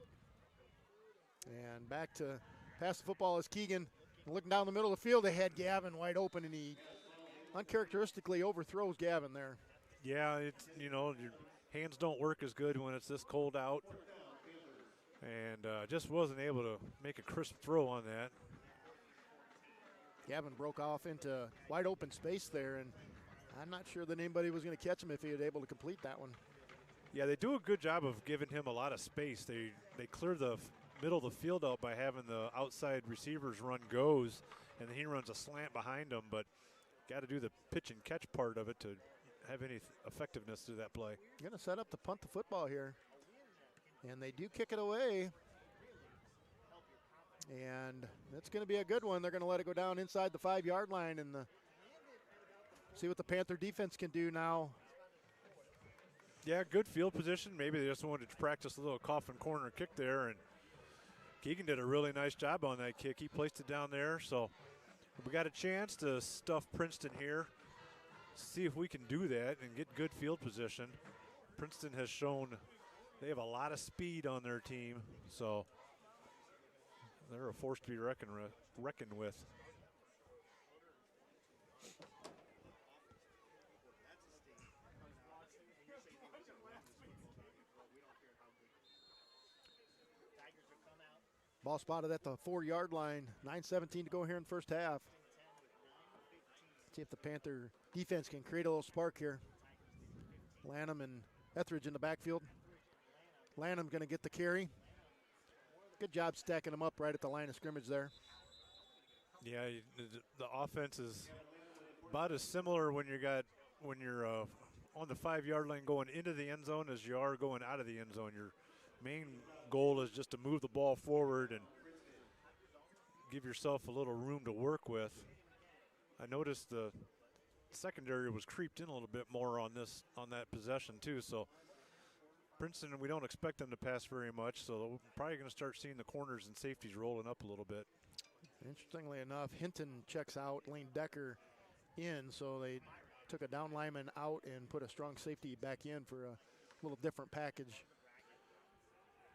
E: And back to pass the football is Keegan. Looking down the middle of the field, they had Gavin wide open, and he uncharacteristically overthrows Gavin there.
F: Yeah, it's, your hands don't work as good when it's this cold out. And just wasn't able to make a crisp throw on that.
E: Gavin broke off into wide open space there, and I'm not sure that anybody was going to catch him if he was able to complete that one.
F: Yeah, they do a good job of giving him a lot of space. They clear the middle of the field out by having the outside receivers run goes, and then he runs a slant behind them, but got to do the pitch and catch part of it to have any effectiveness to that play.
E: Going to set up to punt the football here, and they do kick it away. And it's going to be a good one. They're going to let it go down inside the 5-yard line and see what the Panther defense can do now.
F: Yeah, good field position. Maybe they just wanted to practice a little coffin corner kick there, and Keegan did a really nice job on that kick. He placed it down there, so we got a chance to stuff Princeton here, see if we can do that and get good field position. Princeton has shown they have a lot of speed on their team, so they're a force to be reckoned with.
E: Ball spotted at the 4-yard line. 9:17 to go here in the first half. See if the Panther defense can create a little spark here. Lanham and Etheridge in the backfield. Lanham going to get the carry. Good job stacking them up right at the line of scrimmage there.
F: Yeah, the offense is about as similar when you're on the 5-yard line going into the end zone as you are going out of the end zone. Your main goal is just to move the ball forward and give yourself a little room to work with. I noticed the secondary was creeped in a little bit more on that possession too. So Princeton, we don't expect them to pass very much, so we're probably going to start seeing the corners and safeties rolling up a little bit.
E: Interestingly enough, Hinton checks out, Lane Decker in, so they took a down lineman out and put a strong safety back in for a little different package.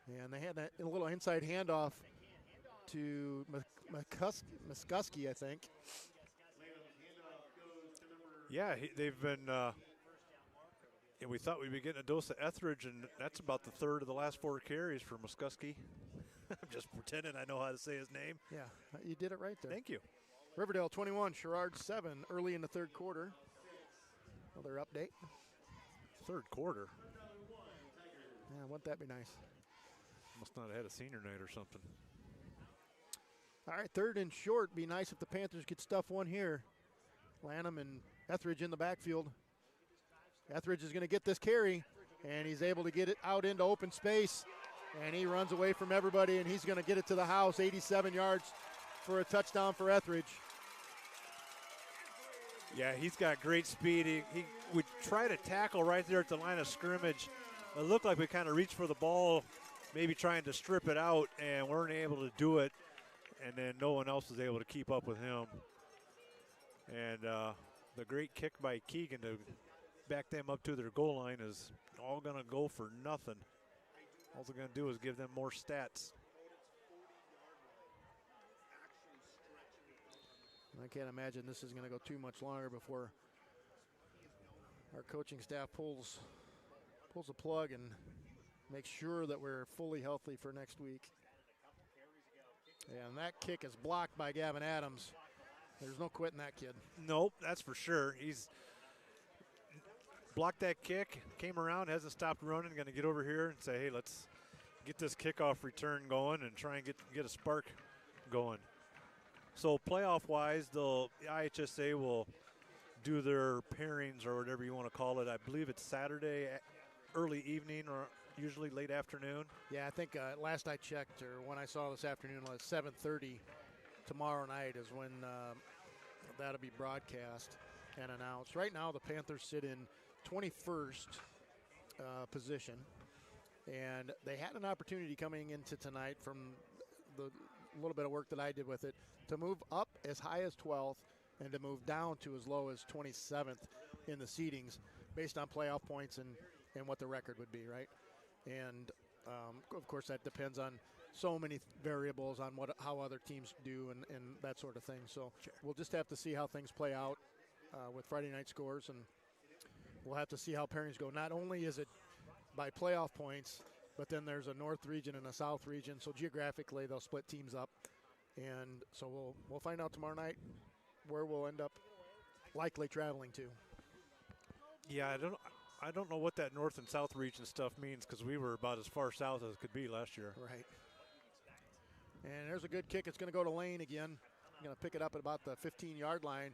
E: And they had a little inside handoff to Muskuski, I think.
F: Yeah, they've been, and we thought we'd be getting a dose of Etheridge, and that's about the third of the last 4 carries for Muskuski. I'm just pretending I know how to say his name.
E: Yeah, you did it right there.
F: Thank you.
E: Riverdale 21, Sherrard 7, early in the third quarter. Another update.
F: Third quarter.
E: Yeah, wouldn't that be nice?
F: Must not have had a senior night or something.
E: All right, third and short. Be nice if the Panthers could stuff one here. Lanham and Etheridge in the backfield. Etheridge is going to get this carry, and he's able to get it out into open space. And he runs away from everybody, and he's going to get it to the house, 87 yards for a touchdown for Etheridge.
F: Yeah, he's got great speed. He would try to tackle right there at the line of scrimmage. It looked like we kind of reached for the ball, maybe trying to strip it out, and weren't able to do it. And then no one else was able to keep up with him. And the great kick by Keegan to back them up to their goal line is all going to go for nothing. All they're going to do is give them more stats.
E: I can't imagine this is going to go too much longer before our coaching staff pulls the plug and makes sure that we're fully healthy for next week. And that kick is blocked by Gavin Adams. There's no quitting that kid.
F: Nope, that's for sure. He's blocked that kick, came around, hasn't stopped running, going to get over here and say, hey, let's get this kickoff return going and try and get a spark going. So playoff-wise, the IHSA will do their pairings or whatever you want to call it. I believe it's Saturday early evening or usually late afternoon.
E: Yeah, I think last I checked, or when I saw this afternoon, was 7:30 tomorrow night is when that'll be broadcast and announced. Right now, the Panthers sit in 21st position, and they had an opportunity coming into tonight from the little bit of work that I did with it to move up as high as 12th and to move down to as low as 27th in the seedings based on playoff points and what the record would be, right? And, of course, that depends on so many variables on how other teams do and that sort of thing. So we'll just have to see how things play out with Friday night scores, and we'll have to see how pairings go. Not only is it by playoff points, but then there's a north region and a south region, so geographically they'll split teams up. And so we'll find out tomorrow night where we'll end up likely traveling to.
F: Yeah, I don't know what that north and south region stuff means because we were about as far south as it could be last year.
E: Right. And there's a good kick. It's going to go to Lane again. Going to pick it up at about the 15-yard line,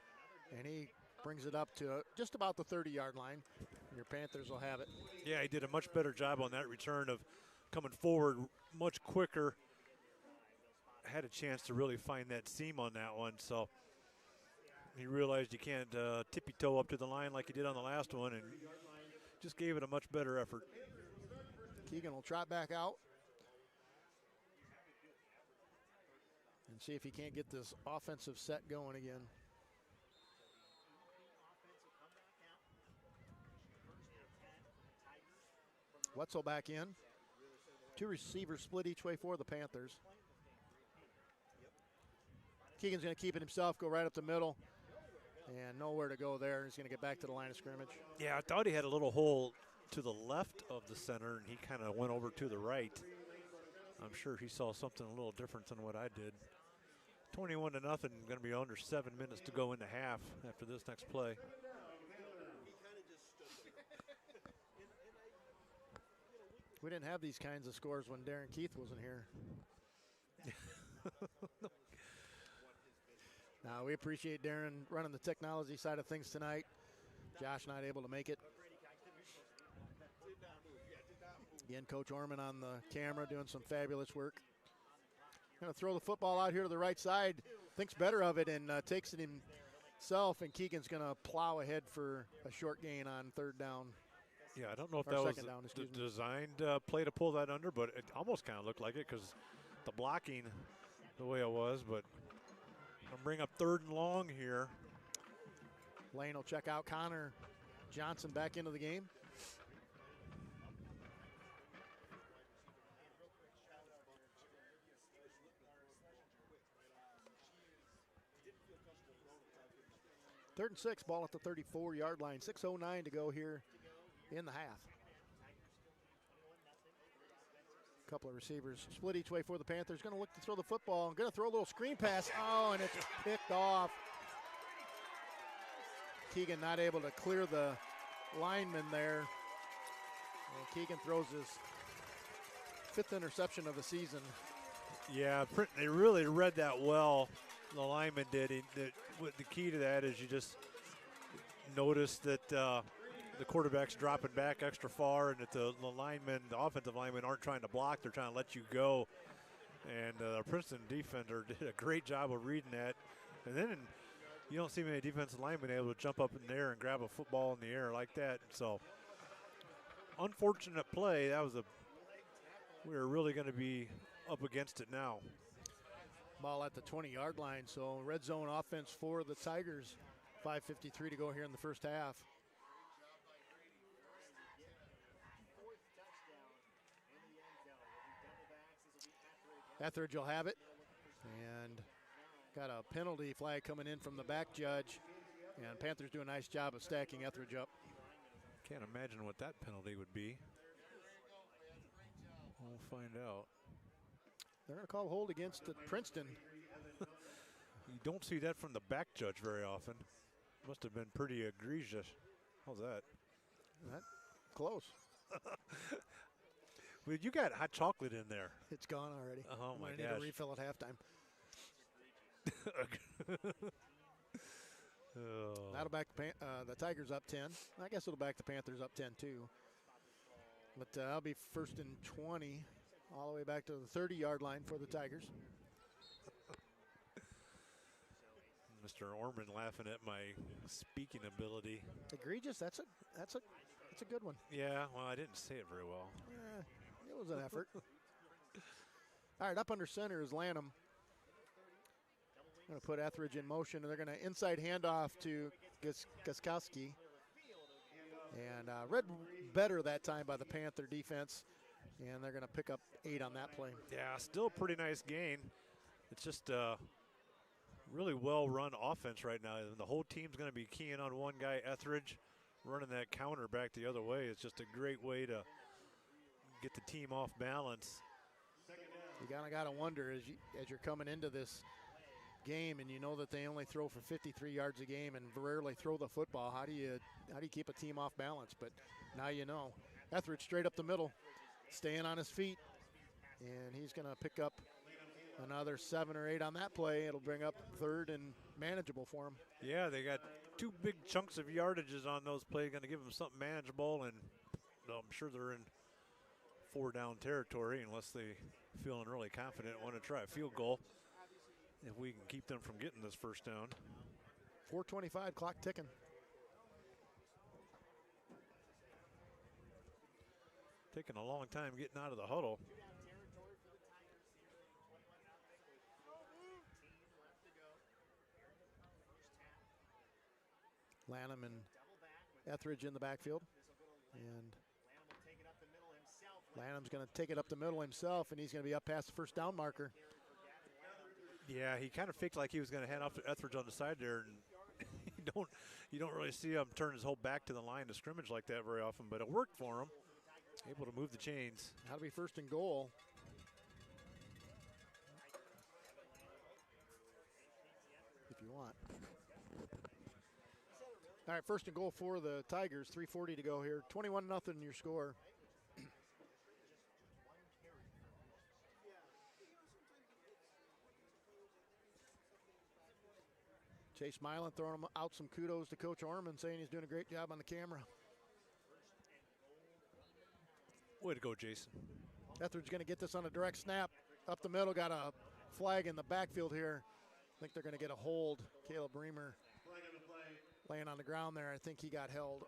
E: and he brings it up to just about the 30-yard line. And your Panthers will have it.
F: Yeah, he did a much better job on that return of coming forward much quicker. Had a chance to really find that seam on that one, so he realized you can't tippy-toe up to the line like he did on the last one, and just gave it a much better effort.
E: Keegan will trot back out and see if he can't get this offensive set going again. Wetzel back in. 2 receivers split each way for the Panthers. Keegan's going to keep it himself, go right up the middle, and nowhere to go there. He's going to get back to the line of scrimmage.
F: Yeah, I thought he had a little hole to the left of the center, and he kind of went over to the right. I'm sure he saw something a little different than what I did. 21-0, going to be under 7 minutes to go into half after this next play.
E: We didn't have these kinds of scores when Darren Keith wasn't here. Now, we appreciate Darren running the technology side of things tonight. Josh not able to make it. Again, Coach Orman on the camera doing some fabulous work. Going to throw the football out here to the right side. Thinks better of it and takes it himself, and Keegan's going to plow ahead for a short gain on third down.
F: Yeah, I don't know if that was the designed play to pull that under, but it almost kind of looked like it because the blocking the way it was, but bring up 3rd and long here.
E: Lane will check out. Connor Johnson back into the game. Third and 6, ball at the 34-yard line. 6:09 to go here in the half. Couple of receivers split each way for the Panthers. Going to look to throw the football. Going to throw a little screen pass. Oh, and it's picked off. Keegan not able to clear the lineman there. And Keegan throws his 5th interception of the season.
F: Yeah, they really read that well. The lineman did. The key to that is you just notice that the quarterback's dropping back extra far, and that the offensive linemen aren't trying to block. They're trying to let you go. And the Princeton defender did a great job of reading that. And then you don't see many defensive linemen able to jump up in the air and grab a football in the air like that. So, unfortunate play. We were really going to be up against it now.
E: Ball at the 20-yard line, so red zone offense for the Tigers. 5:53 to go here in the first half. Etheridge will have it, and got a penalty flag coming in from the back judge, and Panthers do a nice job of stacking Etheridge up.
F: Can't imagine what that penalty would be. We'll find out.
E: They're going to call hold against Princeton.
F: You don't see that from the back judge very often. Must have been pretty egregious. How's that?
E: Close.
F: Well, you got hot chocolate in there.
E: It's gone already.
F: Oh, my
E: gosh.
F: gosh.
E: Need a refill at halftime.
F: Oh.
E: That'll back the Tigers up 10. I guess it'll back the Panthers up 10 too. But that'll be 1st and 20, all the way back to the 30-yard line for the Tigers.
F: Mr. Orman laughing at my speaking ability.
E: Egregious. That's a good one.
F: Yeah, well, I didn't say it very well.
E: It was an effort. All right, up under center is Lanham. Going to put Etheridge in motion, and they're going to inside handoff to Gaskowski. And read better that time by the Panther defense, and they're going to pick up 8 on that play.
F: Yeah, still a pretty nice gain. It's just really well-run offense right now. And the whole team's going to be keying on one guy, Etheridge, running that counter back the other way. It's just a great way to get the team off balance.
E: You kind of got to wonder as you're coming into this game, and you know that they only throw for 53 yards a game and rarely throw the football. How do you keep a team off balance? But now you know. Etheridge straight up the middle, staying on his feet, and he's going to pick up another 7 or 8 on that play. It'll bring up 3rd and manageable for him.
F: Yeah, they got 2 big chunks of yardages on those plays, going to give them something manageable, and I'm sure they're in 4-down territory unless they feeling really confident, want to try a field goal. If we can keep them from getting this first down.
E: 4:25, clock ticking.
F: Taking a long time getting out of the huddle.
E: Lanham and Etheridge in the backfield. And Lanham's going to take it up the middle himself, and he's going to be up past the first down marker.
F: Yeah, he kind of faked like he was going to hand off to Etheridge on the side there, and you don't really see him turn his whole back to the line to scrimmage like that very often, but it worked for him. Able to move the chains.
E: That'll be 1st and goal. If you want. All right, 1st and goal for the Tigers. 3:40 to go here. 21-0 your score. Chase Milan throwing out some kudos to Coach Orman, saying he's doing a great job on the camera.
F: Way to go, Jason.
E: Etheridge going to get this on a direct snap. Up the middle, got a flag in the backfield here. I think they're going to get a hold. Caleb Bremer laying on the ground there. I think he got held.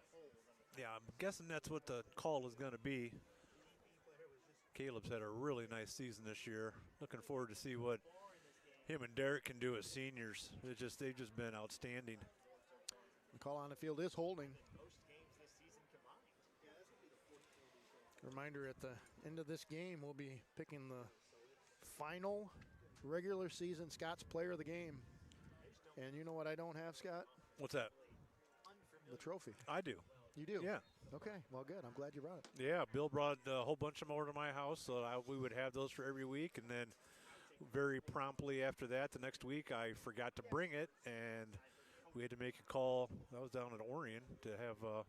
F: Yeah, I'm guessing that's what the call is going to be. Caleb's had a really nice season this year. Looking forward to see what him and Derek can do as seniors. They've just been outstanding.
E: The call on the field is holding. Reminder, at the end of this game, we'll be picking the final regular season Scott's player of the game. And you know what I don't have, Scott?
F: What's that?
E: The trophy.
F: I do.
E: You do?
F: Yeah.
E: Okay, well, good. I'm glad you brought it.
F: Yeah, Bill brought a whole bunch of them over to my house, so we would have those for every week. And then very promptly after that, the next week, I forgot to bring it, and we had to make a call. I was down at Orion to have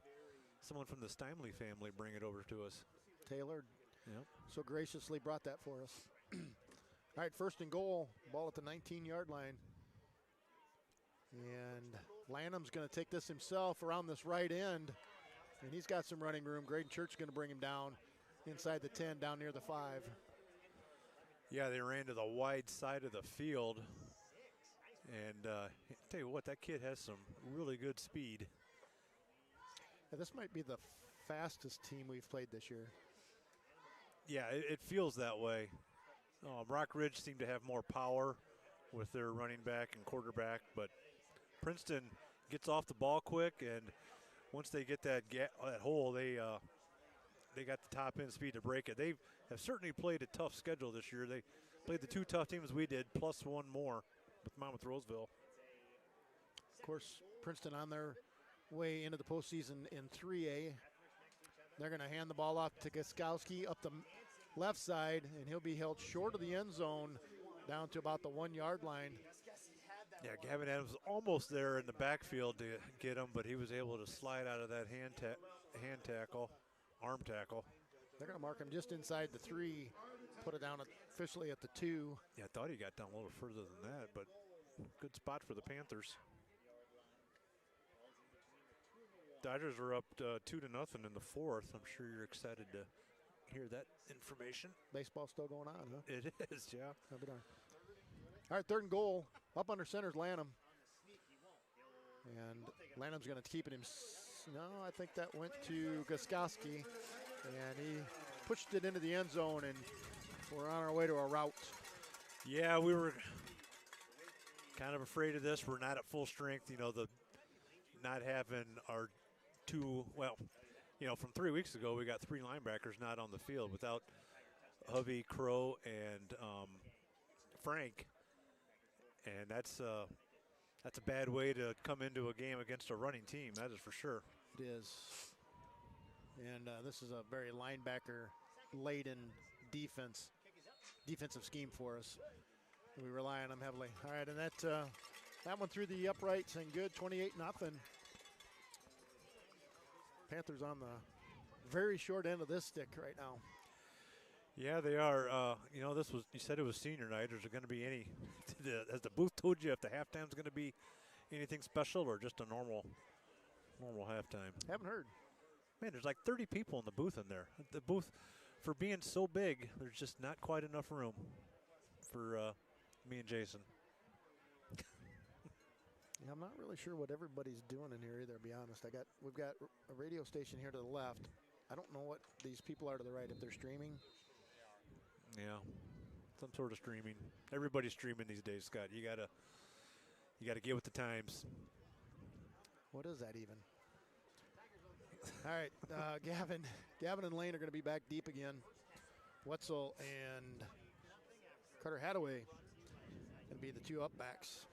F: someone from the Steinley family bring it over to us.
E: Taylor
F: Yep.
E: so graciously brought that for us. All right, first and goal, ball at the 19-yard line. And Lanham's going to take this himself around this right end, and he's got some running room. Graydon Church is going to bring him down inside the 10, down near the 5.
F: Yeah, they ran to the wide side of the field. And tell you what, that kid has some really good speed.
E: Yeah, this might be the fastest team we've played this year.
F: Yeah, it feels that way. Rock Ridge seemed to have more power with their running back and quarterback, but Princeton gets off the ball quick, and once they get that hole, they got the top end speed to break it. They have certainly played a tough schedule this year. They played the 2 tough teams we did, plus one more with Monmouth Roseville.
E: Of course, Princeton on their way into the postseason in 3A. They're going to hand the ball off to Gaskowski up the left side, and he'll be held short of the end zone down to about the 1-yard line.
F: Yeah, Gavin Adams was almost there in the backfield to get him, but he was able to slide out of that arm tackle.
E: They're going to mark him just inside the 3, put it down officially at the 2.
F: Yeah, I thought he got down a little further than that, but good spot for the Panthers. Dodgers are up 2-0 in the 4th. I'm sure you're excited to hear that information.
E: Baseball still going on, huh?
F: It is, yeah.
E: I'll be darned. All right, third and goal. Up under center's Lanham. And Lanham's going to keep it him. No, I think that went to Gaskowski. And he pushed it into the end zone, and we're on our way to a rout.
F: Yeah, we were kind of afraid of this. We're not at full strength. You know, not having our from 3 weeks ago, we got 3 linebackers not on the field without Hovey, Crow, and Frank. And that's a bad way to come into a game against a running team, that is for sure.
E: It is. And this is a very linebacker-laden defensive scheme for us. We rely on them heavily. All right, and that one through the uprights and good, 28-0. Panthers on the very short end of this stick right now.
F: Yeah, they are. You said it was senior night. Is there going to be any, has the booth told you if the halftime's going to be anything special or just a normal halftime?
E: Haven't heard.
F: Man, there's like 30 people in the booth in there. The booth, for being so big, there's just not quite enough room for me and Jason.
E: Yeah, I'm not really sure what everybody's doing in here either, to be honest. We've got a radio station here to the left. I don't know what these people are to the right, if they're streaming.
F: Yeah, some sort of streaming. Everybody's streaming these days, Scott. You gotta get with the times.
E: What is that even? All right, Gavin and Lane are going to be back deep again. Wetzel and Carter Hadaway going to be the 2 up backs.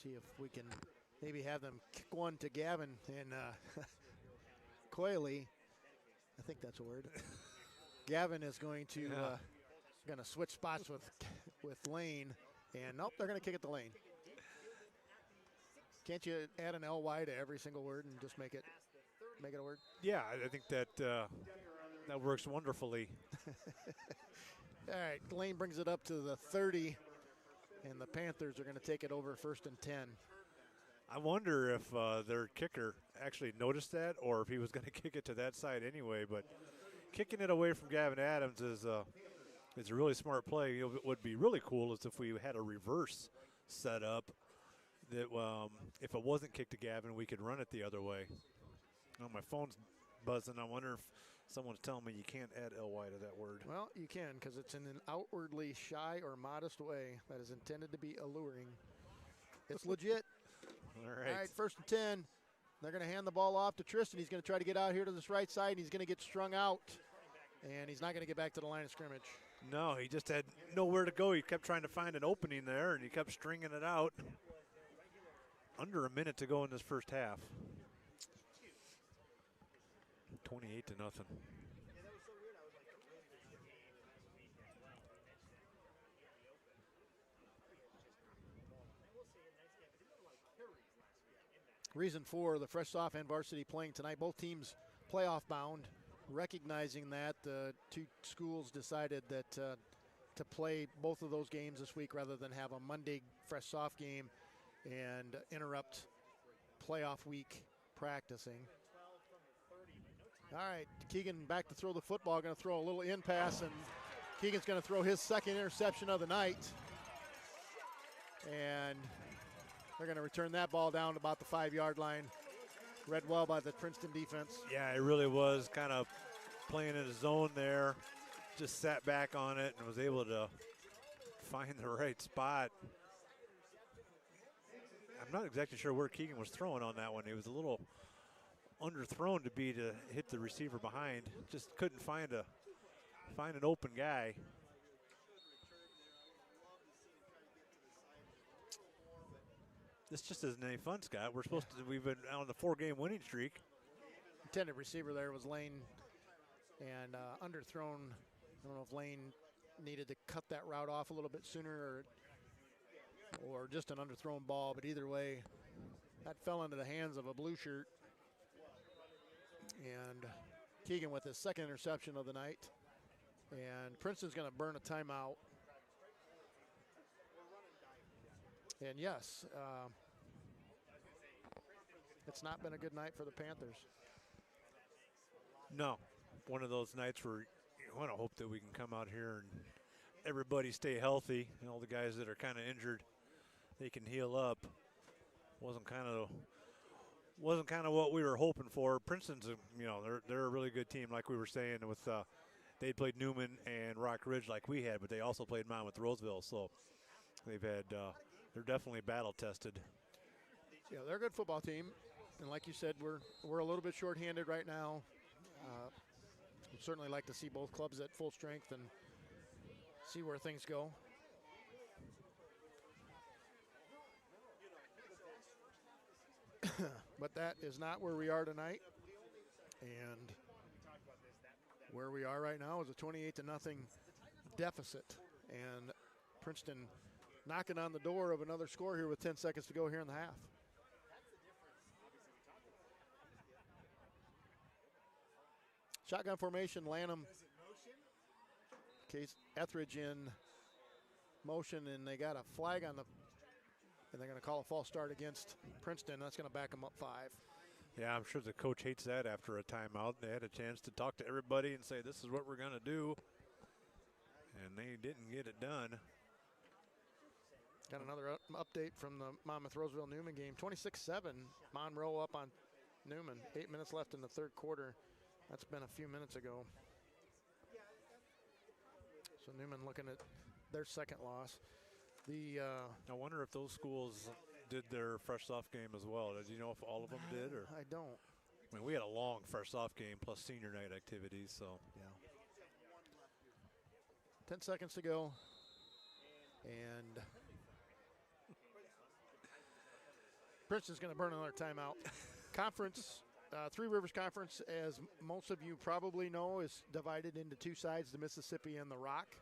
E: See if we can maybe have them kick one to Gavin and Coyley. I think that's a word. Gavin is going to switch spots with Lane, and nope, they're going to kick it to Lane. Can't you add an LY to every single word and just make it a word?
F: Yeah, I think that works wonderfully.
E: All right, Lane brings it up to the 30, and the Panthers are going to take it over 1st and 10.
F: I wonder if their kicker actually noticed that or if he was going to kick it to that side anyway. But kicking it away from Gavin Adams is a really smart play. What would be really cool is if we had a reverse set up that if it wasn't kicked to Gavin, we could run it the other way. Oh, my phone's buzzing. I wonder if Someone's telling me you can't add ly to that word.
E: Well, you can, because it's in an outwardly shy or modest way that is intended to be alluring. It's legit.
F: All right.
E: All right, 1st and 10. They're going to hand the ball off to Tristan. He's going to try to get out here to this right side, and he's going to get strung out. And he's not going to get back to the line of scrimmage.
F: No, he just had nowhere to go. He kept trying to find an opening there, and he kept stringing it out. Under a minute to go in this first half. 28-0.
E: Reason for the fresh soft and varsity playing tonight. Both teams playoff bound. Recognizing that, the two schools decided that to play both of those games this week rather than have a Monday fresh soft game and interrupt playoff week practicing. All right, Keegan back to throw the football. Going to throw a little in pass, and Keegan's going to throw his second interception of the night. And they're going to return that ball down to about the 5-yard line. Read well by the Princeton defense.
F: Yeah, it really was kind of playing in a zone there. Just sat back on it and was able to find the right spot. I'm not exactly sure where Keegan was throwing on that one. He was a little underthrown to hit the receiver behind. Just couldn't find an open guy. This just isn't any fun, Scott. We've been on the 4-game winning streak.
E: Intended receiver there was Lane, and underthrown. I don't know if Lane needed to cut that route off a little bit sooner or just an underthrown ball, but either way, that fell into the hands of a blue shirt. And Keegan with his second interception of the night. And Princeton's going to burn a timeout. And yes, it's not been a good night for the Panthers.
F: No, one of those nights where you want to hope that we can come out here and everybody stay healthy. And all the guys that are kind of injured, they can heal up. Wasn't kind of what we were hoping for. Princeton's, they're a really good team, like we were saying. With they played Newman and Rock Ridge like we had, but they also played Monmouth Roseville. So they've had. They're definitely battle tested.
E: Yeah, they're a good football team, and like you said, we're a little bit shorthanded right now. We'd certainly like to see both clubs at full strength and see where things go. But that is not where we are tonight, and where we are right now is a 28-0 deficit, and Princeton knocking on the door of another score here with 10 seconds to go here in the half. Shotgun formation, Lanham, Case Etheridge in motion, and they got a flag on and they're going to call a false start against Princeton. That's going to back them up 5.
F: Yeah, I'm sure the coach hates that after a timeout. They had a chance to talk to everybody and say, this is what we're going to do, and they didn't get it done.
E: Got another update from the Monmouth Roseville Newman game. 26-7, Monroe up on Newman. 8 minutes left in the third quarter. That's been a few minutes ago. So Newman looking at their second loss.
F: I wonder if those schools did their fresh soft game as well. Do you know if all of them did? Or
E: I don't.
F: I mean, we had a long fresh soft game plus senior night activities, so.
E: Yeah. 10 seconds to go. And Princeton's going to burn another timeout. Conference, Three Rivers Conference, as most of you probably know, is divided into two sides, the Mississippi and the Rock.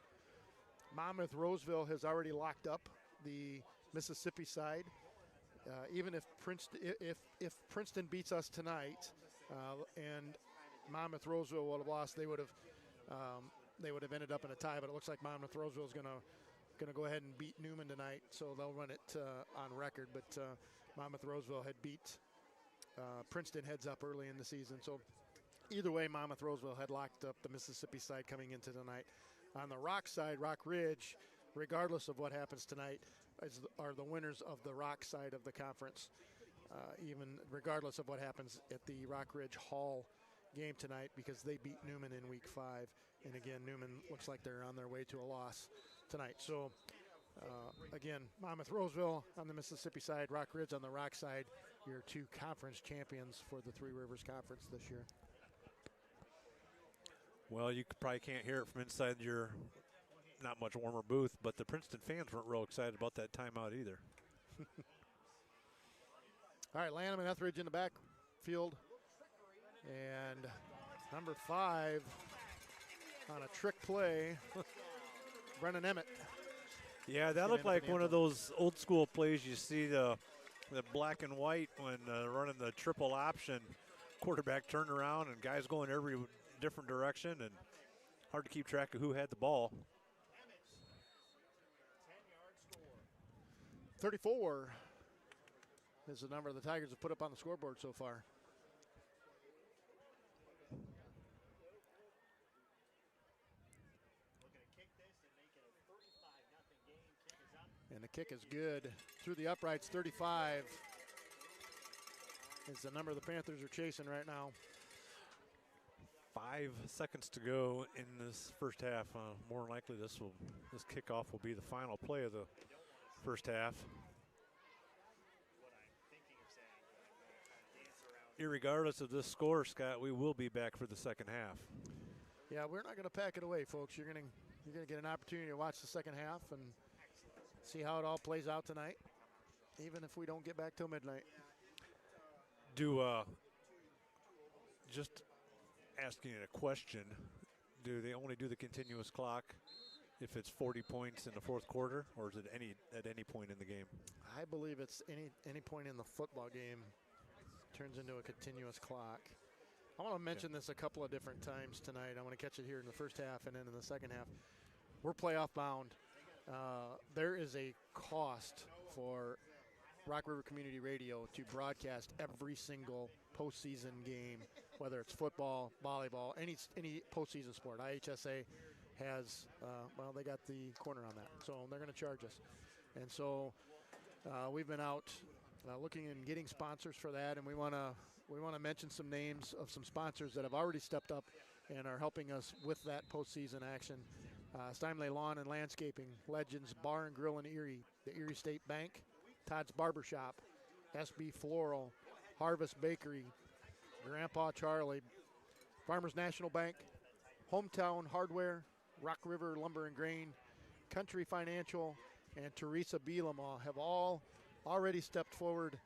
E: Monmouth Roseville has already locked up the Mississippi side. Even if Princeton beats us tonight, and Monmouth Roseville would have lost, they would have ended up in a tie. But it looks like Monmouth Roseville is going to go ahead and beat Newman tonight, so they'll run it on record. But Monmouth Roseville had beat Princeton heads up early in the season. So either way, Monmouth Roseville had locked up the Mississippi side coming into tonight. On the Rock side, Rock Ridge, regardless of what happens tonight, are the winners of the Rock side of the conference, even regardless of what happens at the Rock Ridge Hall game tonight because they beat Newman in week 5. And again, Newman looks like they're on their way to a loss tonight. So again, Monmouth Roseville on the Mississippi side, Rock Ridge on the Rock side, your 2 conference champions for the Three Rivers Conference this year.
F: Well, you probably can't hear it from inside your not much warmer booth, but the Princeton fans weren't real excited about that timeout either.
E: All right, Lanham and Etheridge in the backfield. And number 5 on a trick play, Brennan Emmett.
F: Yeah, that looked like one of those old school plays you see the black and white when running the triple option. Quarterback turned around and guys going every different direction, and hard to keep track of who had the ball.
E: 34 is the number the Tigers have put up on the scoreboard so far. And the kick is good. Through the uprights, 35 is the number the Panthers are chasing right now.
F: 5 seconds to go in this first half. More than likely, this kickoff will be the final play of the first half. Irregardless of this score, Scott, we will be back for the second half.
E: Yeah, we're not going to pack it away, folks. You're going to get an opportunity to watch the second half and see how it all plays out tonight, even if we don't get back till midnight.
F: Just asking a question, do they only do the continuous clock if it's 40 points in the fourth quarter, or is it at any point in the game?
E: I believe it's any point in the football game turns into a continuous clock. I want to mention this a couple of different times tonight. I want to catch it here in the first half and then in the second half. We're playoff bound. There is a cost for Rock River Community Radio to broadcast every single postseason game, whether it's football, volleyball, any postseason sport. IHSA has, they got the corner on that, so they're going to charge us. And so we've been out looking and getting sponsors for that, and we want to mention some names of some sponsors that have already stepped up and are helping us with that postseason action. Steinley Lawn and Landscaping, Legends Bar and Grill in Erie, the Erie State Bank, Todd's Barbershop, SB Floral, Harvest Bakery, Grandpa Charlie, Farmers National Bank, Hometown Hardware, Rock River Lumber and Grain, Country Financial, and Teresa Bielema have all already stepped forward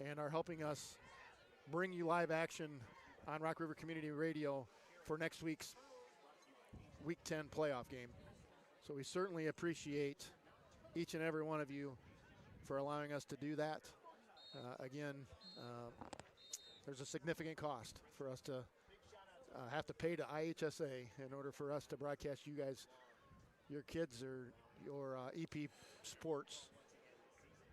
E: and are helping us bring you live action on Rock River Community Radio for next week's Week 10 playoff game. So we certainly appreciate each and every one of you for allowing us to do that. Again, there's a significant cost for us to have to pay to IHSA in order for us to broadcast you guys, your kids, or your EP sports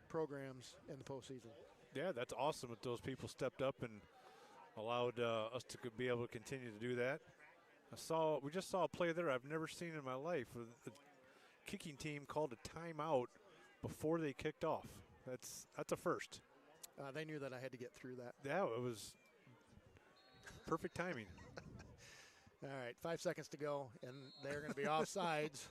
E: programs in the postseason.
F: Yeah, that's awesome that those people stepped up and allowed us to be able to continue to do that. We just saw a play there I've never seen in my life. The kicking team called a timeout before they kicked off. That's a first.
E: They knew that I had to get through that.
F: Yeah, it was perfect timing.
E: All right, 5 seconds to go, and they're going to be offsides.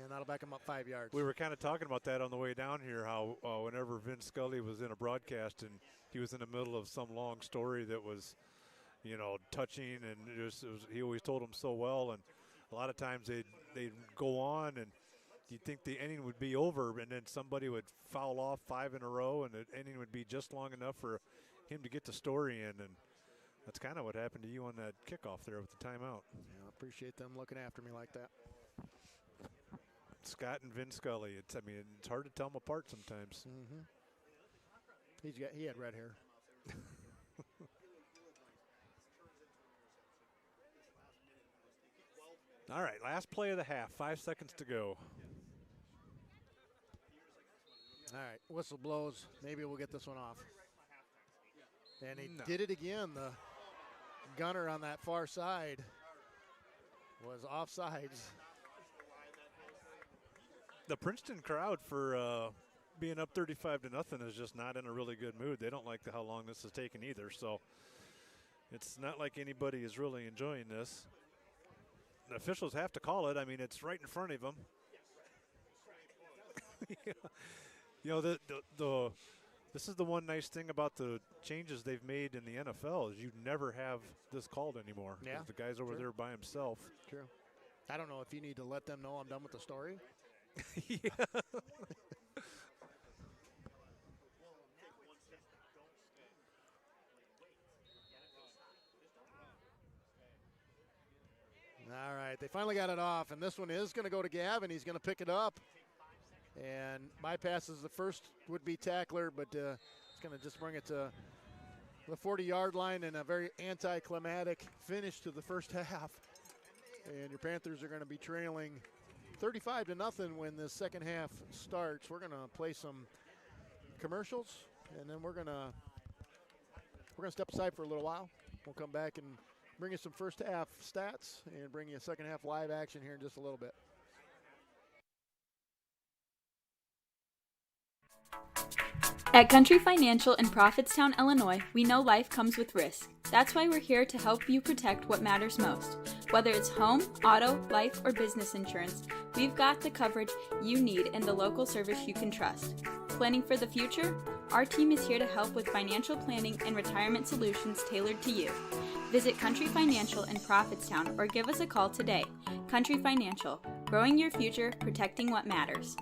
E: And that'll back them up 5 yards.
F: We were kind of talking about that on the way down here, how whenever Vince Scully was in a broadcast and he was in the middle of some long story that was, touching, and he always told them so well. And a lot of times they'd go on, and you'd think the inning would be over, and then somebody would foul off 5 in a row, and the inning would be just long enough for him to get the story in. And that's kind of what happened to you on that kickoff there with the timeout.
E: Yeah, I appreciate them looking after me like that.
F: Scott and Vin Scully. It's hard to tell them apart sometimes.
E: Mm-hmm. He had red hair.
F: All right, last play of the half. 5 seconds to go.
E: All right, whistle blows. Maybe we'll get this one off. And he did it again. The gunner on that far side was offsides.
F: The Princeton crowd, for being up 35-0, is just not in a really good mood. They don't like how long this has taken either. So It's not like anybody is really enjoying this. The officials have to call it. I mean, it's right in front of them. You know, this is the one nice thing about the changes they've made in the NFL is you never have this called anymore.
E: Yeah,
F: The guy's over there by himself.
E: True. I don't know if you need to let them know I'm done with the story.
F: Yeah.
E: All right, they finally got it off, and this one is going to go to Gavin. He's going to pick it up and bypasses the first would-be tackler, but it's going to just bring it to the 40-yard line and a very anticlimactic finish to the first half. And your Panthers are going to be trailing 35-0 when the second half starts. We're going to play some commercials, and then we're going to step aside for a little while. We'll come back and bring you some first half stats and bring you a second half live action here in just a little bit.
A: At Country Financial in Prophetstown, Illinois, we know life comes with risk. That's why we're here to help you protect what matters most. Whether it's home, auto, life, or business insurance, we've got the coverage you need in the local service you can trust. Planning for the future? Our team is here to help with financial planning and retirement solutions tailored to you. Visit Country Financial in Prophetstown or give us a call today. Country Financial, growing your future, protecting what matters.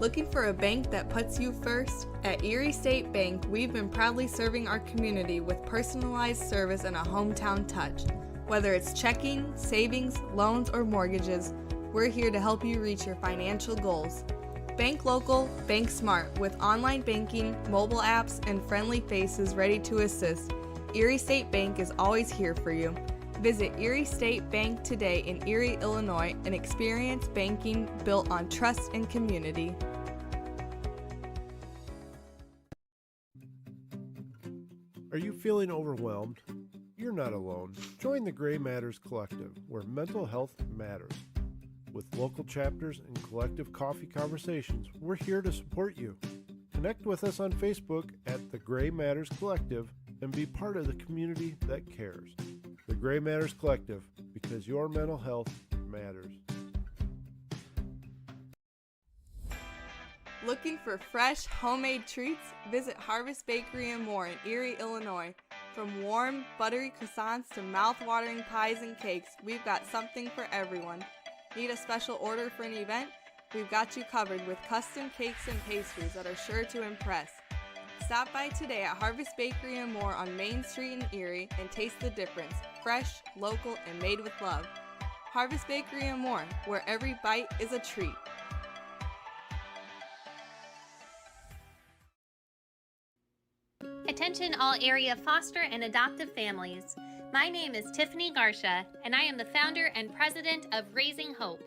B: Looking for a bank that puts you first? At Erie State Bank, we've been proudly serving our community with personalized service and a hometown touch. Whether it's checking, savings, loans, or mortgages, we're here to help you reach your financial goals. Bank local, bank smart, with online banking, mobile apps, and friendly faces ready to assist. Erie State Bank is always here for you. Visit Erie State Bank today in Erie, Illinois, and experience banking built on trust and community.
C: Are you feeling overwhelmed? You're not alone. Join the Gray Matters Collective, where mental health matters. With local chapters and collective coffee conversations, we're here to support you. Connect with us on Facebook at the Gray Matters Collective and be part of the community that cares. The Gray Matters Collective, because your mental health matters.
B: Looking for fresh, homemade treats? Visit Harvest Bakery and More in Erie, Illinois. From warm, buttery croissants to mouth-watering pies and cakes, we've got something for everyone. Need a special order for an event? We've got you covered with custom cakes and pastries that are sure to impress. Stop by today at Harvest Bakery and More on Main Street in Erie and taste the difference. Fresh, local, and made with love. Harvest Bakery and More, where every bite is a treat.
D: Attention all area foster and adoptive families. My name is Tiffany Garsha, and I am the founder and president of Raising Hope.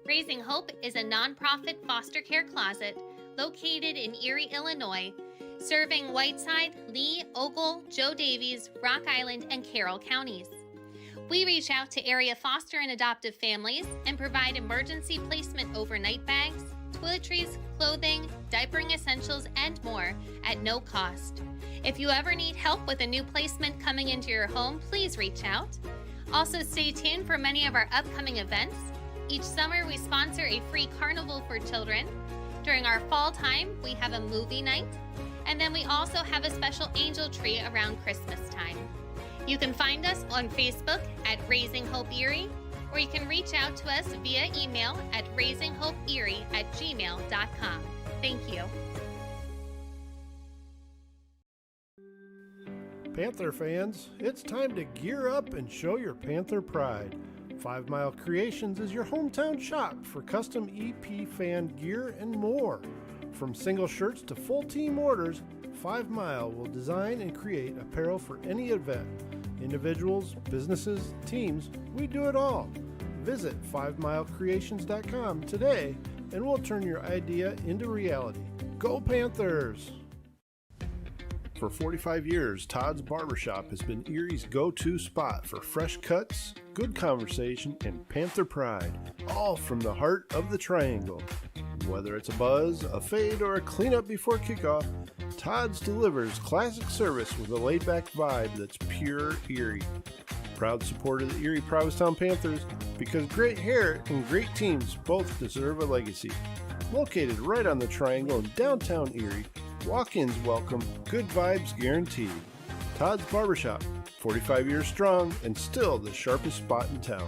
D: Raising Hope is a nonprofit foster care closet located in Erie, Illinois, serving Whiteside, Lee, Ogle, Joe Davies, Rock Island, and Carroll counties. We reach out to area foster and adoptive families and provide emergency placement overnight bags, toiletries, clothing, diapering essentials, and more at no cost. If you ever need help with a new placement coming into your home, please reach out. Also, stay tuned for many of our upcoming events. Each summer, we sponsor a free carnival for children. During our fall time, we have a movie night. And then we also have a special angel tree around Christmas time. You can find us on Facebook at Raising Hope Erie, or you can reach out to us via email at raisinghopeerie@gmail.com. Thank you.
C: Panther fans, it's time to gear up and show your Panther pride. 5 Mile Creations is your hometown shop for custom EP fan gear and more. From single shirts to full team orders, 5 Mile will design and create apparel for any event. Individuals, businesses, teams, we do it all. Visit 5milecreations.com today and we'll turn your idea into reality. Go Panthers! For 45 years, Todd's Barbershop has been Erie's go-to spot for fresh cuts, good conversation, and Panther pride, all from the heart of the Triangle. Whether it's a buzz, a fade, or a cleanup before kickoff, Todd's delivers classic service with a laid-back vibe that's pure Erie. Proud supporter of the Erie Provincetown Panthers, because great hair and great teams both deserve a legacy. Located right on the Triangle in downtown Erie, walk-ins welcome, good vibes guaranteed. Todd's Barbershop, 45 years strong and still the sharpest spot in town.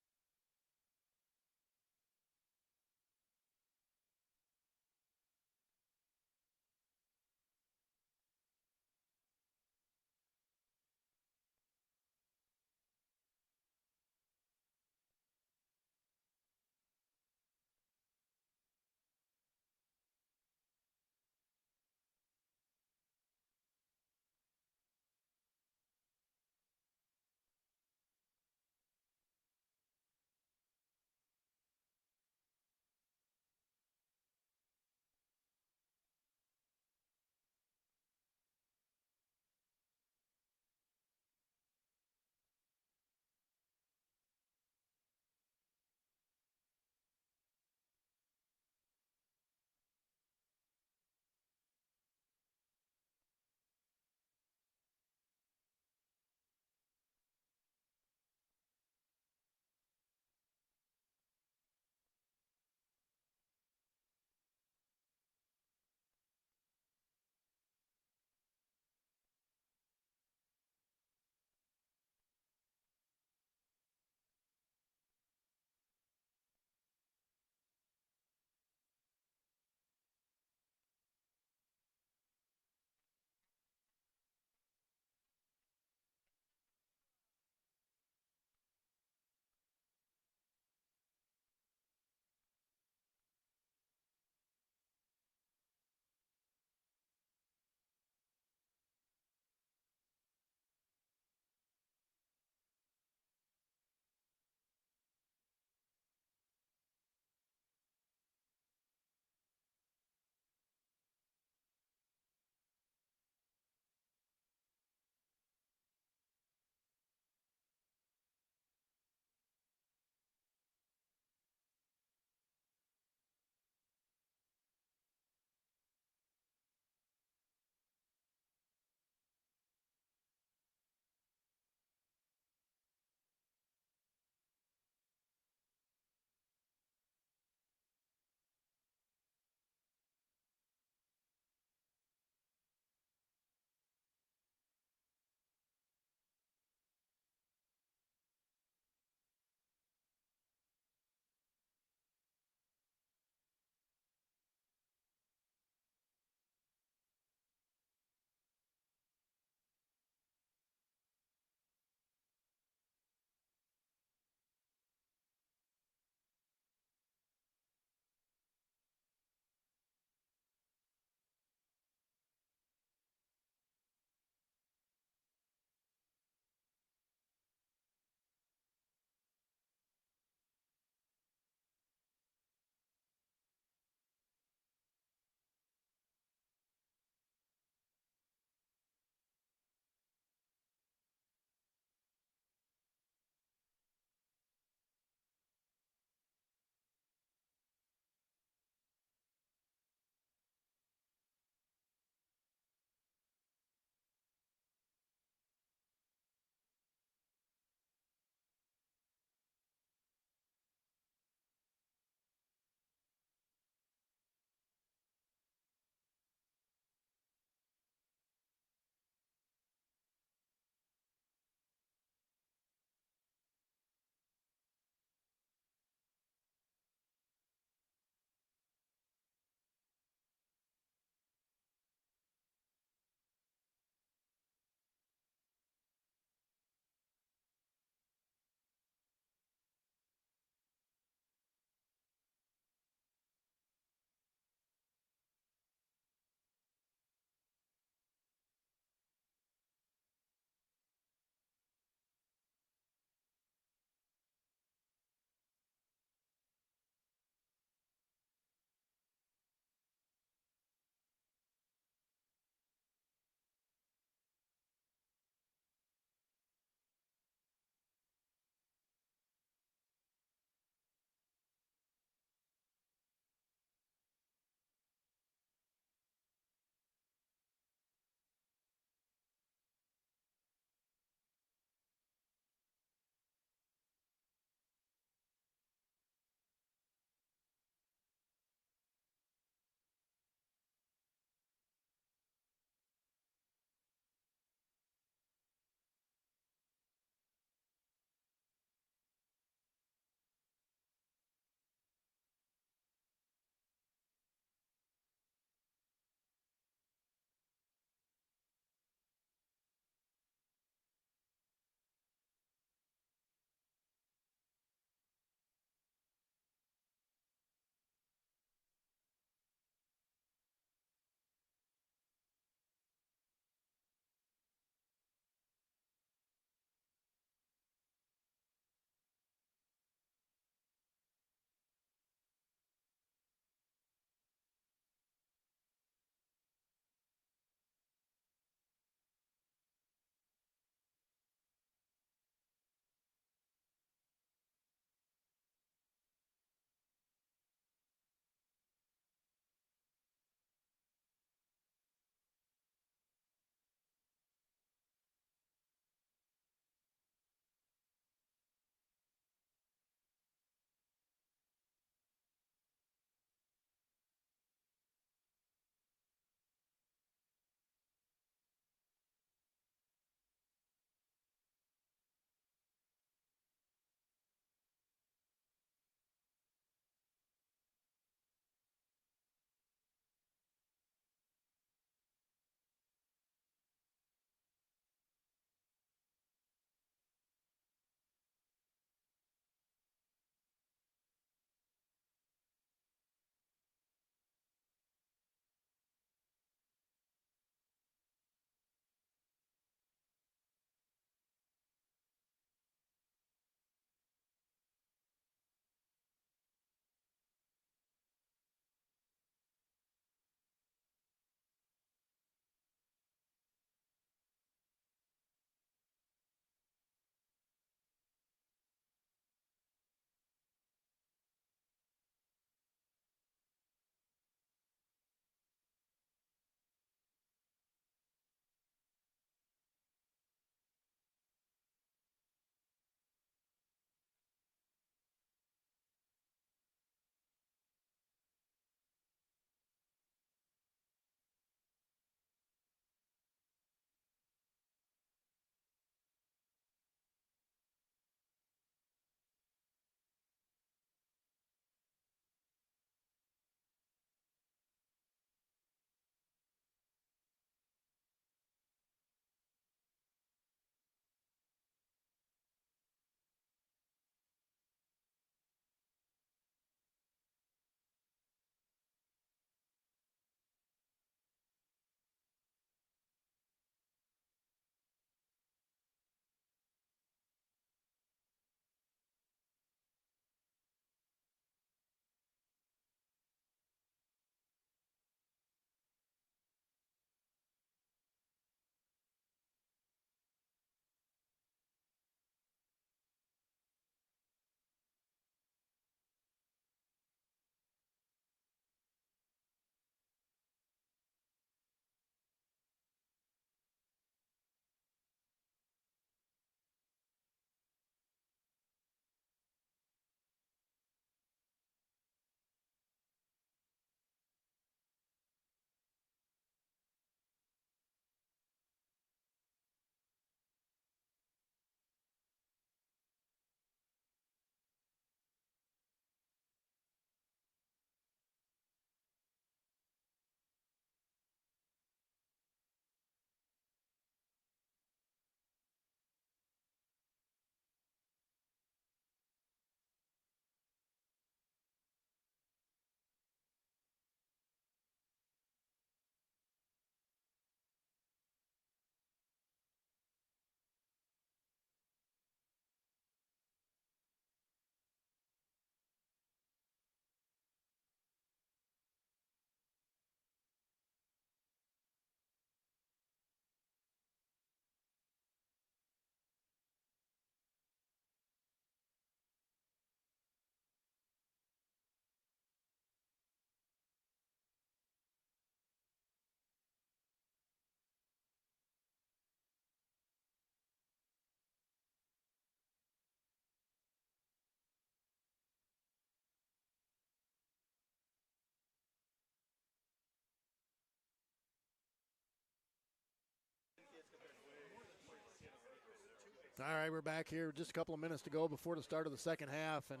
E: All right, we're back here. Just a couple of minutes to go before the start of the second half, and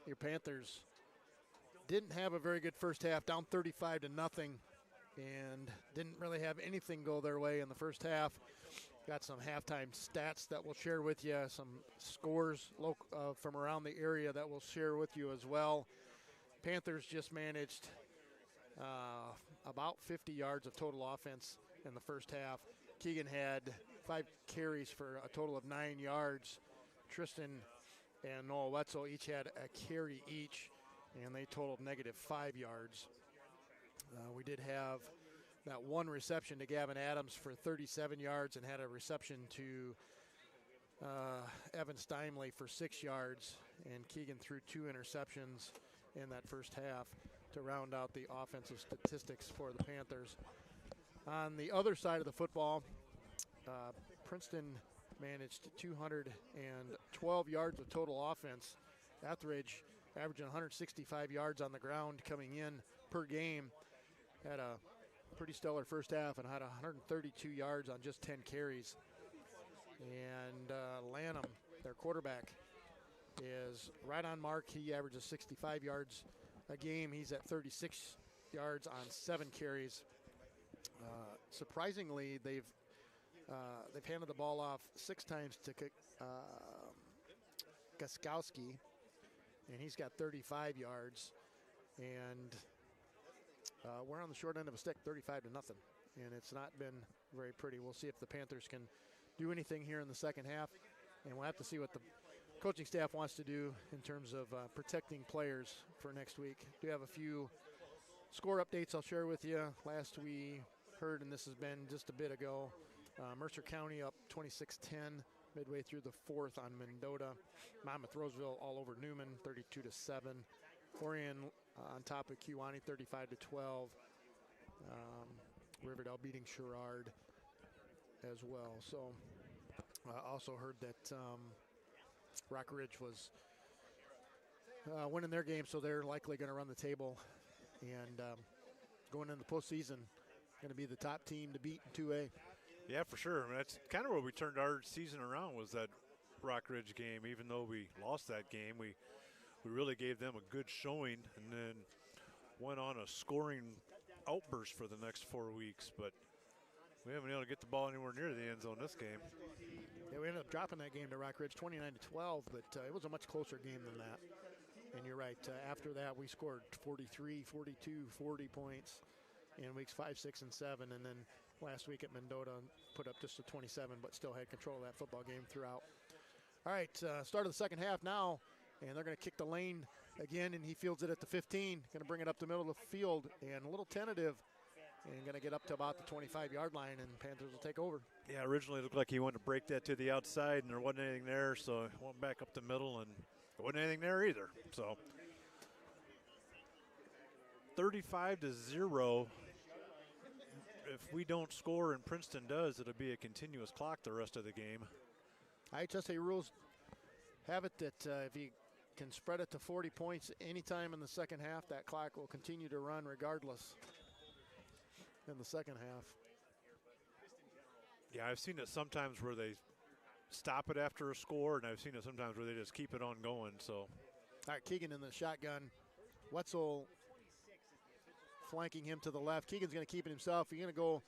E: your Panthers didn't have a very good first half, down 35-0, and didn't really have anything go their way in the first half. Got some halftime stats that we'll share with you, some scores from around the area that we'll share with you as well. Panthers just managed about 50 yards of total offense in the first half. Keegan had 5 carries for a total of 9 yards. Tristan and Noah Wetzel each had a carry each, and they totaled -5 yards. We did have that one reception to Gavin Adams for 37 yards and had a reception to Evan Steinley for 6 yards, and Keegan threw 2 interceptions in that first half to round out the offensive statistics for the Panthers. On the other side of the football, Princeton managed 212 yards of total offense. Etheridge averaging 165 yards on the ground coming in per game. Had a pretty stellar first half and had 132 yards on just 10 carries. And Lanham, their quarterback, is right on mark. He averages 65 yards a game. He's at 36 yards on 7 carries. Surprisingly, they've handed the ball off 6 times to Gaskowski, and he's got 35 yards. And we're on the short end of a stick, 35-0, and it's not been very pretty. We'll see if the Panthers can do anything here in the second half, and we'll have to see what the coaching staff wants to do in terms of protecting players for next week. Do have a few score updates I'll share with you. Last we heard, and this has been just a bit ago, Mercer County up 26-10 midway through the fourth on Mendota. Monmouth Roseville all over Newman, 32-7. Orion on top of Kewanee, 35-12. Riverdale beating Sherrard as well. So I also heard that Rock Ridge was winning their game, so they're likely going to run the table and going into the postseason, going to be the top team to beat in 2A.
F: Yeah, for sure. I mean, that's kind of where we turned our season around, was that Rock Ridge game. Even though we lost that game, we really gave them a good showing and then went on a scoring outburst for the next 4 weeks. But we haven't been able to get the ball anywhere near the end zone this game.
E: Yeah, we ended up dropping that game to Rock Ridge 29-12, but it was a much closer game than that. And you're right, after that we scored 43, 42, 40 points in weeks 5, 6, and 7. And then last week at Mendota put up just a 27, but still had control of that football game throughout. All right, start of the second half now, and they're going to kick the lane again, and he fields it at the 15. Going to bring it up the middle of the field, and a little tentative, and going to get up to about the 25-yard line, and Panthers will take over.
F: Yeah, originally it looked like he wanted to break that to the outside, and there wasn't anything there, so he went back up the middle, and there wasn't anything there either. So 35-0. If we don't score and Princeton does, it'll be a continuous clock the rest of the game.
E: IHSA rules have it that if you can spread it to 40 points anytime in the second half, that clock will continue to run regardless in the second half.
F: Yeah, I've seen it sometimes where they stop it after a score, and I've seen it sometimes where they just keep it on going. So,
E: all right, Keegan in the shotgun. Wetzel flanking him to the left. Keegan's going to keep it himself. He's going to go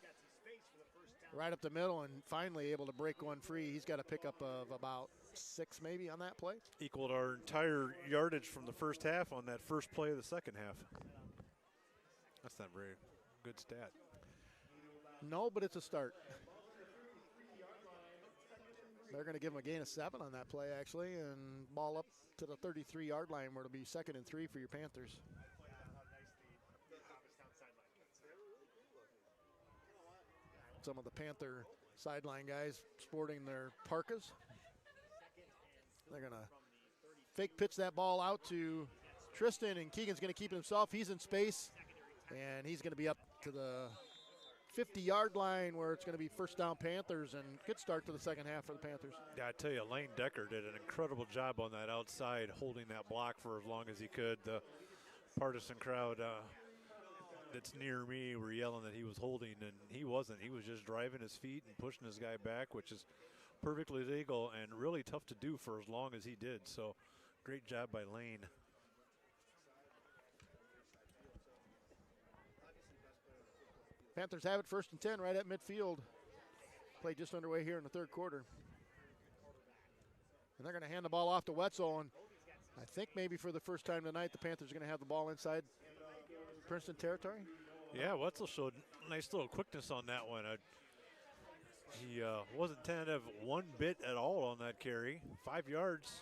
E: right up the middle and finally able to break one free. He's got a pickup of about 6 maybe on that play.
F: Equaled our entire yardage from the first half on that first play of the second half. That's not very good stat.
E: No, but it's a start. They're going to give him a gain of 7 on that play, actually, and ball up to the 33-yard line where it'll be 2nd and 3 for your Panthers. Some of the Panther sideline guys sporting their parkas. They're going to fake pitch that ball out to Tristan, and Keegan's going to keep it himself. He's in space, and he's going to be up to the 50-yard line where it's going to be first down Panthers, and good start to the second half for the Panthers.
F: Yeah, I tell you, Lane Decker did an incredible job on that outside, holding that block for as long as he could. The partisan crowd that's near me were yelling that he was holding, and he wasn't. He was just driving his feet and pushing his guy back, which is perfectly legal and really tough to do for as long as he did. So great job by Lane.
E: Panthers have it 1st and 10 right at midfield. Play just underway here in the 3rd quarter. And they're going to hand the ball off to Wetzel, and I think maybe for the first time tonight the Panthers are going to have the ball inside Princeton territory.
F: Yeah, Wetzel showed nice little quickness on that one. He wasn't tentative one bit at all on that carry. 5 yards,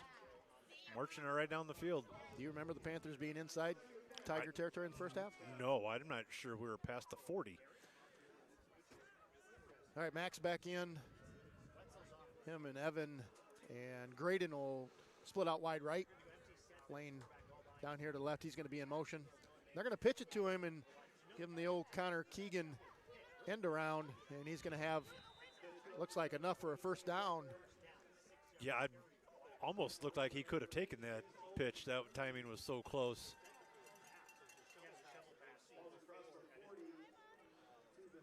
F: marching it right down the field.
E: Do you remember the Panthers being inside Tiger territory in the first half?
F: No, I'm not sure we were past the 40.
E: All right, Max back in. Him and Evan and Graydon will split out wide right. Lane down here to the left. He's going to be in motion. They're going to pitch it to him and give him the old Connor Keegan end around, and he's going to have, looks like, enough for a first down.
F: Yeah, it almost looked like he could have taken that pitch. That timing was so close.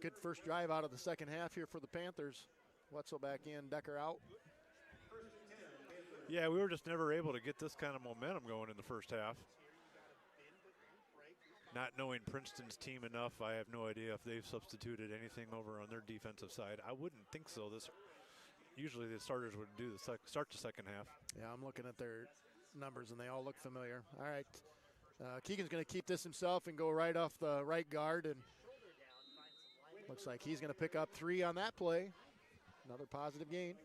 E: Good first drive out of the second half here for the Panthers. Wetzel back in, Decker out.
F: Yeah, we were just never able to get this kind of momentum going in the first half. Not knowing Princeton's team enough, I have no idea if they've substituted anything over on their defensive side. I wouldn't think so. Usually the starters would do start the second half.
E: Yeah, I'm looking at their numbers, and they all look familiar. All right, Keegan's going to keep this himself and go right off the right guard, and looks like he's going to pick up 3 on that play. Another positive gain.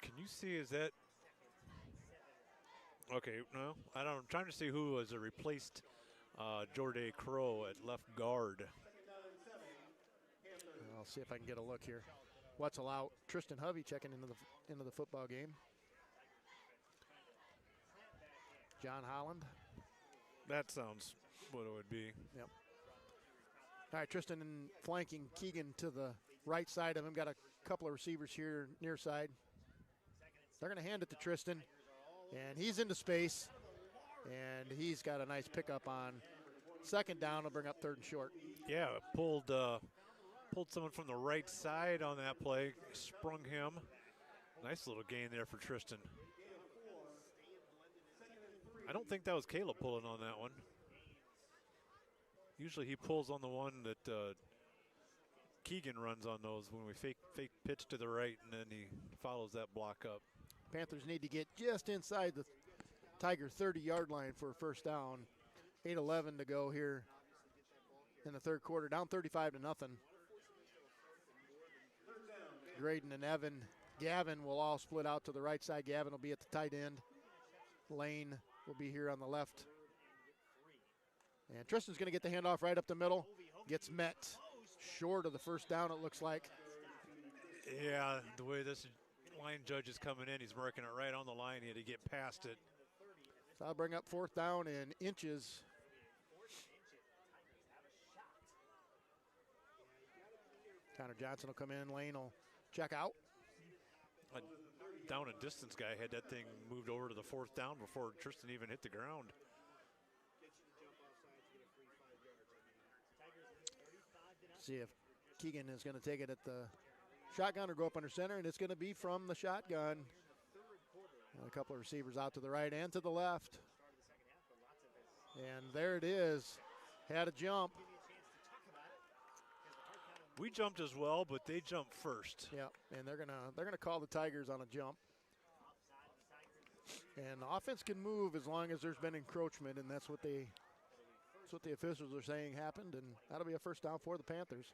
F: Can you see, is that? Okay, no, I don't. I'm trying to see who was replaced Jordan Crow at left guard.
E: I'll see if I can get a look here. Wetzel out. Tristan Hovey checking into the football game. John Holland.
F: That sounds what it would be.
E: Yep. All right, Tristan flanking Keegan to the right side of him. Got a couple of receivers here near side. They're going to hand it to Tristan, and he's into space, and he's got a nice pickup on second down. Will bring up 3rd and short.
F: Yeah, pulled someone from the right side on that play, sprung him. Nice little gain there for Tristan. I don't think that was Caleb pulling on that one. Usually he pulls on the one that Keegan runs on those when we fake pitch to the right, and then he follows that block up.
E: Panthers need to get just inside the Tiger 30-yard line for a first down. 8:11 to go here in the 3rd quarter. Down 35-0. Graydon and Gavin will all split out to the right side. Gavin will be at the tight end. Lane will be here on the left. And Tristan's going to get the handoff right up the middle. Gets met short of the first down, it looks like.
F: Yeah, the way this line judge is coming in, he's marking it right on the line. He had to get past it.
E: So I'll bring up 4th down in inches. Connor Johnson will come in. Lane will check out.
F: A down and distance guy had that thing moved over to the 4th down before Tristan even hit the ground.
E: See if Keegan is going to take it at the shotgun or go up under center, and it's going to be from the shotgun. And a couple of receivers out to the right and to the left. And there it is. Had a jump.
F: We jumped as well, but they jumped first.
E: Yeah, and they're gonna call the Tigers on a jump. And the offense can move as long as there's been encroachment, and that's what the officials are saying happened, and that'll be a first down for the Panthers.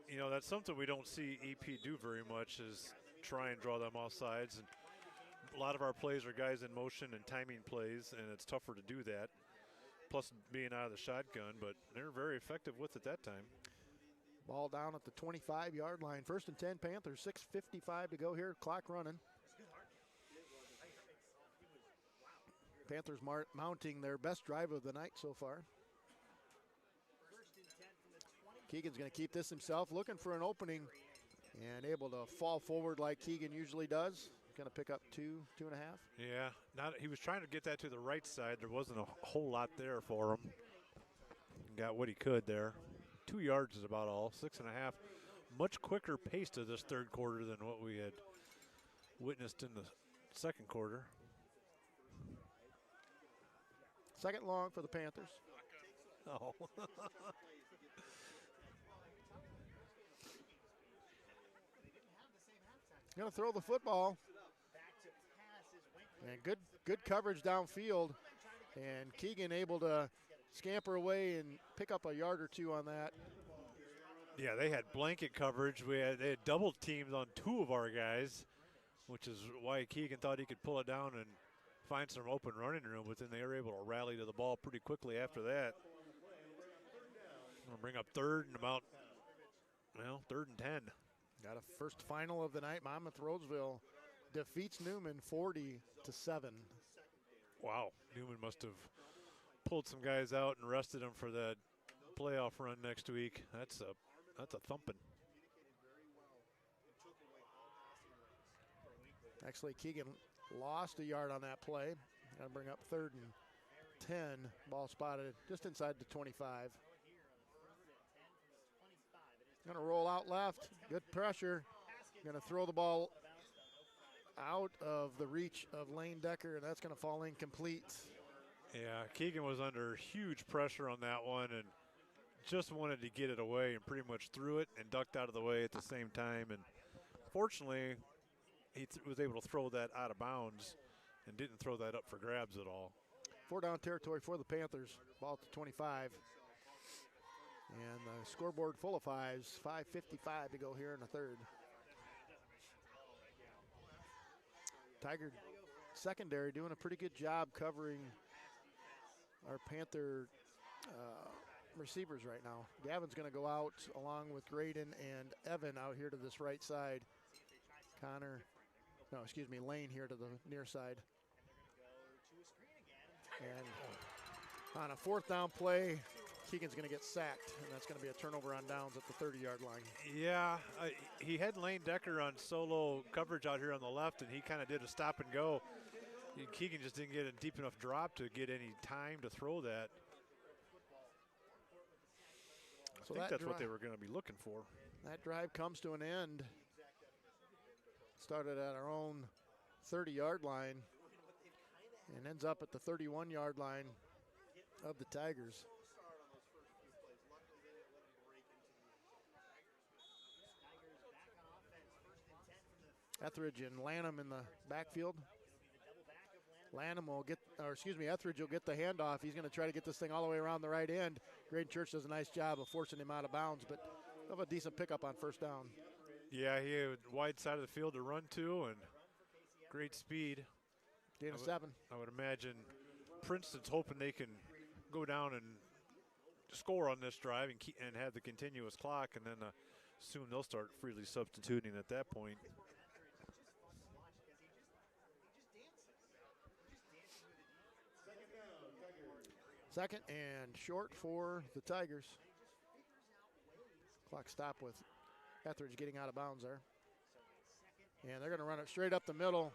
F: You know, that's something we don't see EP do very much, is try and draw them off sides. And a lot of our plays are guys in motion and timing plays, and it's tougher to do that. Plus being out of the shotgun, but they're very effective with it that time.
E: Ball down at the 25-yard line. 1st and 10 Panthers, 6:55 to go here, clock running. Panthers mounting their best drive of the night so far. Keegan's going to keep this himself, looking for an opening, and able to fall forward like Keegan usually does. Going to pick up 2.5.
F: Yeah, he was trying to get that to the right side. There wasn't a whole lot there for him. Got what he could there. 2 yards is about all, 6.5. Much quicker pace to this third quarter than what we had witnessed in the second quarter.
E: Second long for the Panthers.
F: Oh.
E: Going to throw the football. And good coverage downfield. And Keegan able to scamper away and pick up a yard or two on that.
F: Yeah, they had blanket coverage. They had double teamed on 2 of our guys, which is why Keegan thought he could pull it down and find some open running room, but then they were able to rally to the ball pretty quickly after that. We'll bring up third and 10.
E: Got a first final of the night. Monmouth Roseville defeats Newman 40-7.
F: Wow, Newman must have pulled some guys out and rested them for that playoff run next week. That's a thumping.
E: Actually, Keegan lost a yard on that play. Got to bring up third and 10. Ball spotted just inside the 25. Going to roll out left. Good pressure. Going to throw the ball out of the reach of Lane Decker, and that's going to fall incomplete.
F: Yeah, Keegan was under huge pressure on that one and just wanted to get it away and pretty much threw it and ducked out of the way at the same time. And fortunately, he was able to throw that out of bounds and didn't throw that up for grabs at all.
E: 4 down territory for the Panthers. Ball at the 25. And the scoreboard full of 5s. 5:55 to go here in the third. Tiger secondary doing a pretty good job covering our Panther receivers right now. Gavin's going to go out along with Graydon and Evan out here to this right side. Lane here to the near side. And on a 4th down play, Keegan's going to get sacked, and that's going to be a turnover on downs at the 30-yard line.
F: Yeah, he had Lane Decker on solo coverage out here on the left, and he kind of did a stop and go. Keegan just didn't get a deep enough drop to get any time to throw that. I think that's what they were going to be looking for.
E: That drive comes to an end. Started at our own 30-yard line and ends up at the 31-yard line of the Tigers. Etheridge and Lanham in the backfield. Etheridge will get the handoff. He's going to try to get this thing all the way around the right end. Graydon Church does a nice job of forcing him out of bounds, but have a decent pickup on first down.
F: Yeah, he had wide side of the field to run to and great speed.
E: Gain of 7.
F: I would imagine Princeton's hoping they can go down and score on this drive and have the continuous clock, and then soon they'll start freely substituting at that point.
E: Second and short for the Tigers. Clock stop with Etheridge getting out of bounds there. And they're going to run it straight up the middle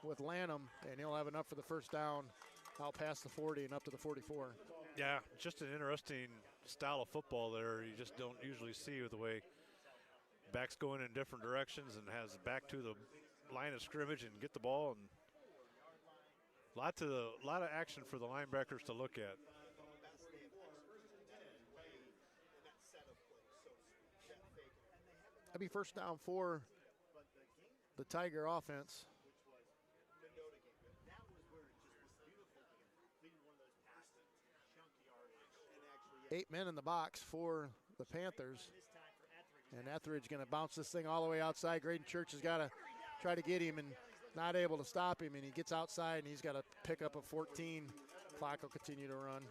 E: with Lanham, and he'll have enough for the first down out past the 40 and up to the 44.
F: Yeah, just an interesting style of football there. You just don't usually see with the way backs going in different directions and has back to the line of scrimmage and get the ball, and a lot of action for the linebackers to look at.
E: That'd be first down for the Tiger offense. 8 men in the box for the Panthers. And Etheridge going to bounce this thing all the way outside. Graydon Church has got to try to get him and not able to stop him. And he gets outside and he's got to pick up a 14. Clock will continue to run.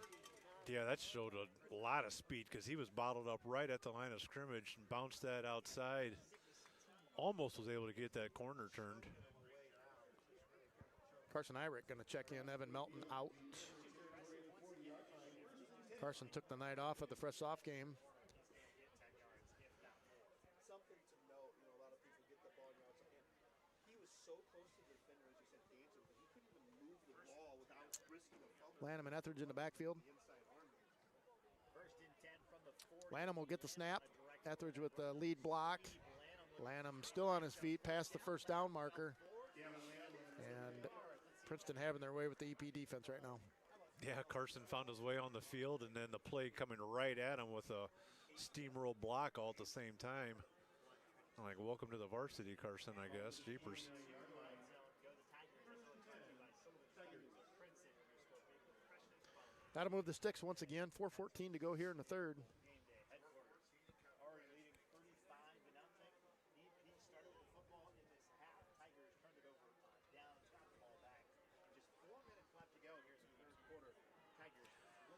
F: Yeah, that showed a lot of speed because he was bottled up right at the line of scrimmage and bounced that outside. Almost was able to get that corner turned.
E: Carson Irick going to check in. Evan Melton out. Carson took the night off at the fresh off game. Lanham and Etheridge in the backfield. Lanham will get the snap. Etheridge with the lead block. Lanham still on his feet past the first down marker. And Princeton having their way with the EP defense right now.
F: Yeah, Carson found his way on the field, and then the play coming right at him with a steamroll block all at the same time. I'm like, welcome to the varsity, Carson, I guess. Jeepers.
E: That'll move the sticks once again. 4:14 to go here in the third.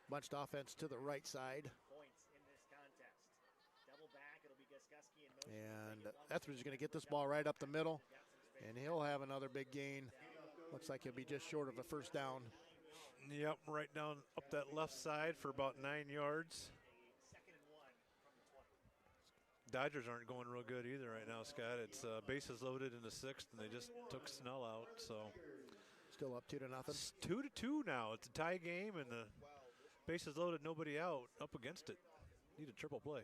E: Bunched offense to the right side. And Etheridge is going to get this ball right up the middle, and he'll have another big gain. Looks like he'll be just short of a first down.
F: Yep, right down up that left side for about 9 yards. Dodgers aren't going real good either right now, Scott. It's bases loaded in the sixth, and they just took Snell out. So
E: still up 2-0.
F: It's 2-2 now. It's a tie game, and the bases loaded, nobody out, up against it. Need a triple play.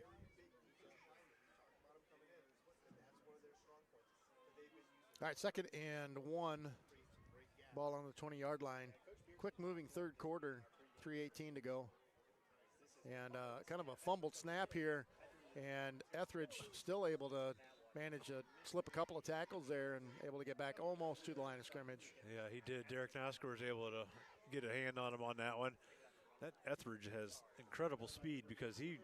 E: All right, 2nd and 1. Ball on the 20-yard line. Quick moving third quarter, 3:18 to go. And kind of a fumbled snap here. And Etheridge still able to manage to slip a couple of tackles there and able to get back almost to the line of scrimmage.
F: Yeah, he did. Derek Nosker was able to get a hand on him on that one. That Etheridge has incredible speed because he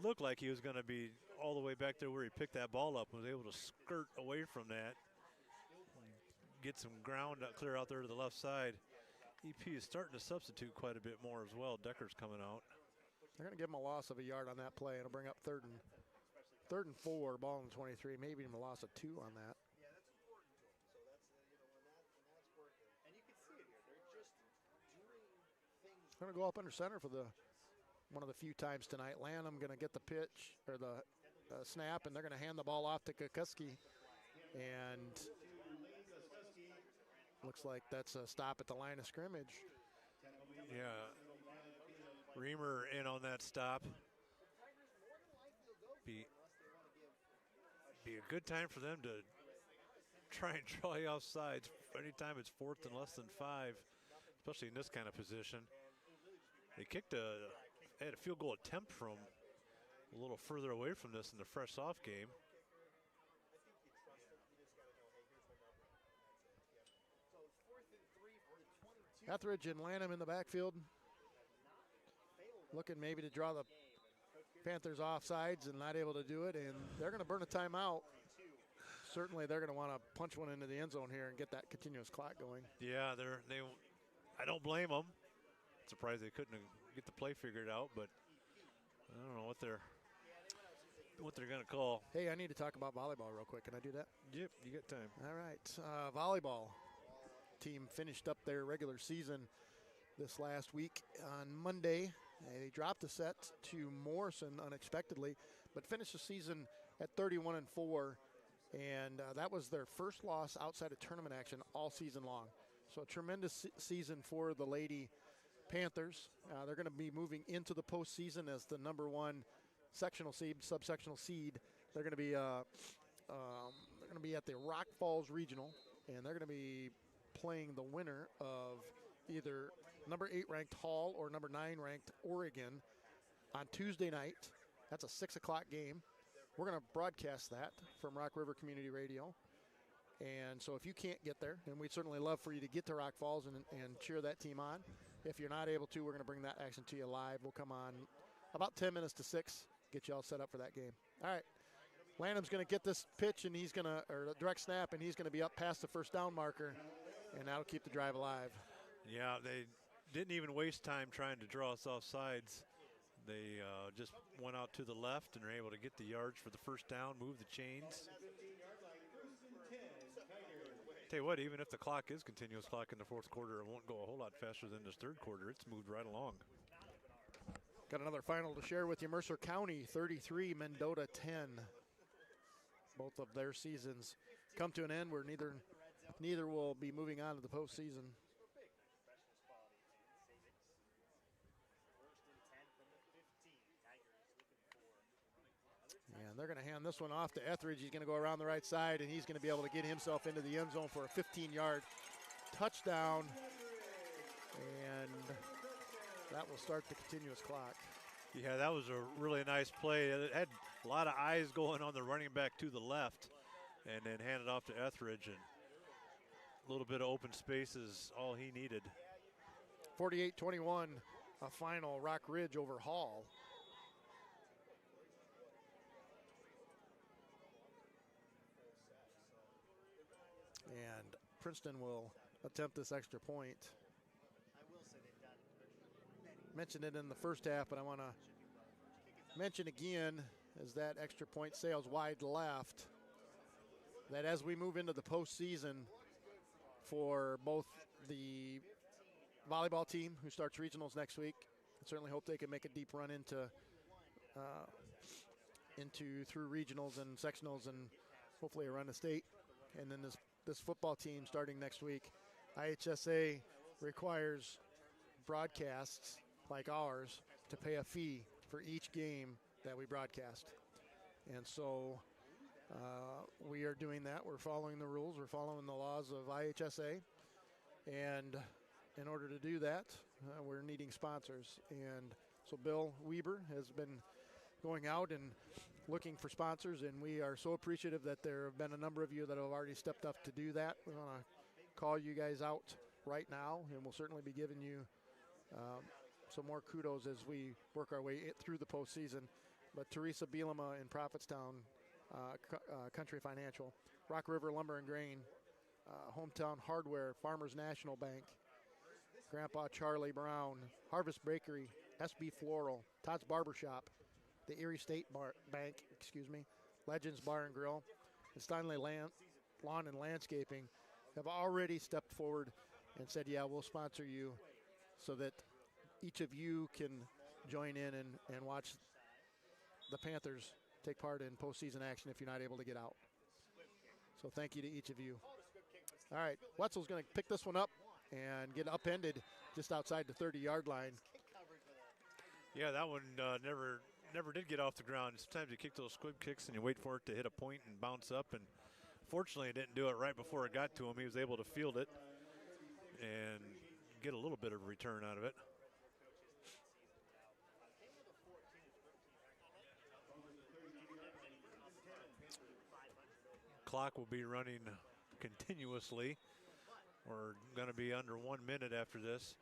F: looked like he was going to be all the way back there where he picked that ball up and was able to skirt away from that. Get some ground clear out there to the left side. EP is starting to substitute quite a bit more as well. Decker's coming out.
E: They're going to give him a loss of a yard on that play. It'll bring up third and 4, ball in the 23, maybe even a loss of 2 on that. Going to go up under center for one of the few times tonight. Lanham going to get the pitch or the snap, and they're going to hand the ball off to Kukuski. And looks like that's a stop at the line of scrimmage.
F: Yeah. Reamer in on that stop. Be a good time for them to try and draw you off sides anytime it's 4th and less than 5, especially in this kind of position. They had a field goal attempt from a little further away from this in the fresh off game.
E: Etheridge and Lanham in the backfield, looking maybe to draw the Panthers off sides and not able to do it, and they're going to burn a timeout. Certainly they're going to want to punch one into the end zone here and get that continuous clock going.
F: Yeah, I don't blame them. Surprised they couldn't get the play figured out, but I don't know what they're going to call.
E: Hey, I need to talk about volleyball real quick. Can I do that?
F: Yep, you got time.
E: All right, volleyball team finished up their regular season this last week on Monday. They dropped a set to Morrison unexpectedly, but finished the season at 31-4, and that was their first loss outside of tournament action all season long. So a tremendous season for the Lady Panthers. They're going to be moving into the postseason as the number 1 sectional seed, subsectional seed. They're going to be at the Rock Falls Regional, and they're going to be playing the winner of either number 8 ranked Hall or number 9 ranked Oregon on Tuesday night. That's a 6 o'clock game. We're going to broadcast that from Rock River Community Radio. And so if you can't get there, and we'd certainly love for you to get to Rock Falls and cheer that team on. If you're not able to, we're going to bring that action to you live. We'll come on about 10 minutes to 6, get you all set up for that game. All right. Lanham's going to get this pitch, and he's going to, or the direct snap, and he's going to be up past the first down marker, and that'll keep the drive alive.
F: Yeah, they didn't even waste time trying to draw us off sides. They just went out to the left and were able to get the yards for the first down, move the chains. Tell you what, even if the clock is continuous clock in the fourth quarter, it won't go a whole lot faster than this third quarter. It's moved right along.
E: Got another final to share with you. Mercer County 33, Mendota 10. Both of their seasons come to an end where neither will be moving on to the postseason. And they're going to hand this one off to Etheridge. He's going to go around the right side, and he's going to be able to get himself into the end zone for a 15-yard touchdown. And that will start the continuous clock.
F: Yeah, that was a really nice play. It had a lot of eyes going on the running back to the left, and then handed off to Etheridge, and a little bit of open space is all he needed.
E: 48-21, a final Rock Ridge over Hall. And Princeton will attempt this extra point. Mentioned it in the first half, but I want to mention again as that extra point sails wide left, that as we move into the postseason for both the volleyball team, who starts regionals next week, I certainly hope they can make a deep run into through regionals and sectionals and hopefully a run to state. And then this football team starting next week, IHSA requires broadcasts like ours to pay a fee for each game that we broadcast. And so we are doing that. We're following the rules. We're following the laws of IHSA. And in order to do that, we're needing sponsors. And so Bill Weber has been going out and looking for sponsors, and we are so appreciative that there have been a number of you that have already stepped up to do that. We want to call you guys out right now, and we'll certainly be giving you some more kudos as we work our way through the postseason. But Teresa Bielema in Prophetstown, Country Financial, Rock River Lumber and Grain, Hometown Hardware, Farmers National Bank, Grandpa Charlie Brown, Harvest Bakery, SB Floral, Todd's Barbershop, the Erie State Bank, Legends Bar and Grill, and Steinley Lawn and Landscaping have already stepped forward and said, yeah, we'll sponsor you so that each of you can join in and watch the Panthers take part in postseason action if you're not able to get out. So thank you to each of you. All right, Wetzel's going to pick this one up and get upended just outside the 30-yard line.
F: Yeah, that one never did get off the ground. Sometimes you kick those squib kicks and you wait for it to hit a point and bounce up, and fortunately it didn't do it right before it got to him. He was able to field it and get a little bit of return out of it. Clock will be running continuously. We're going to be under 1 minute after this.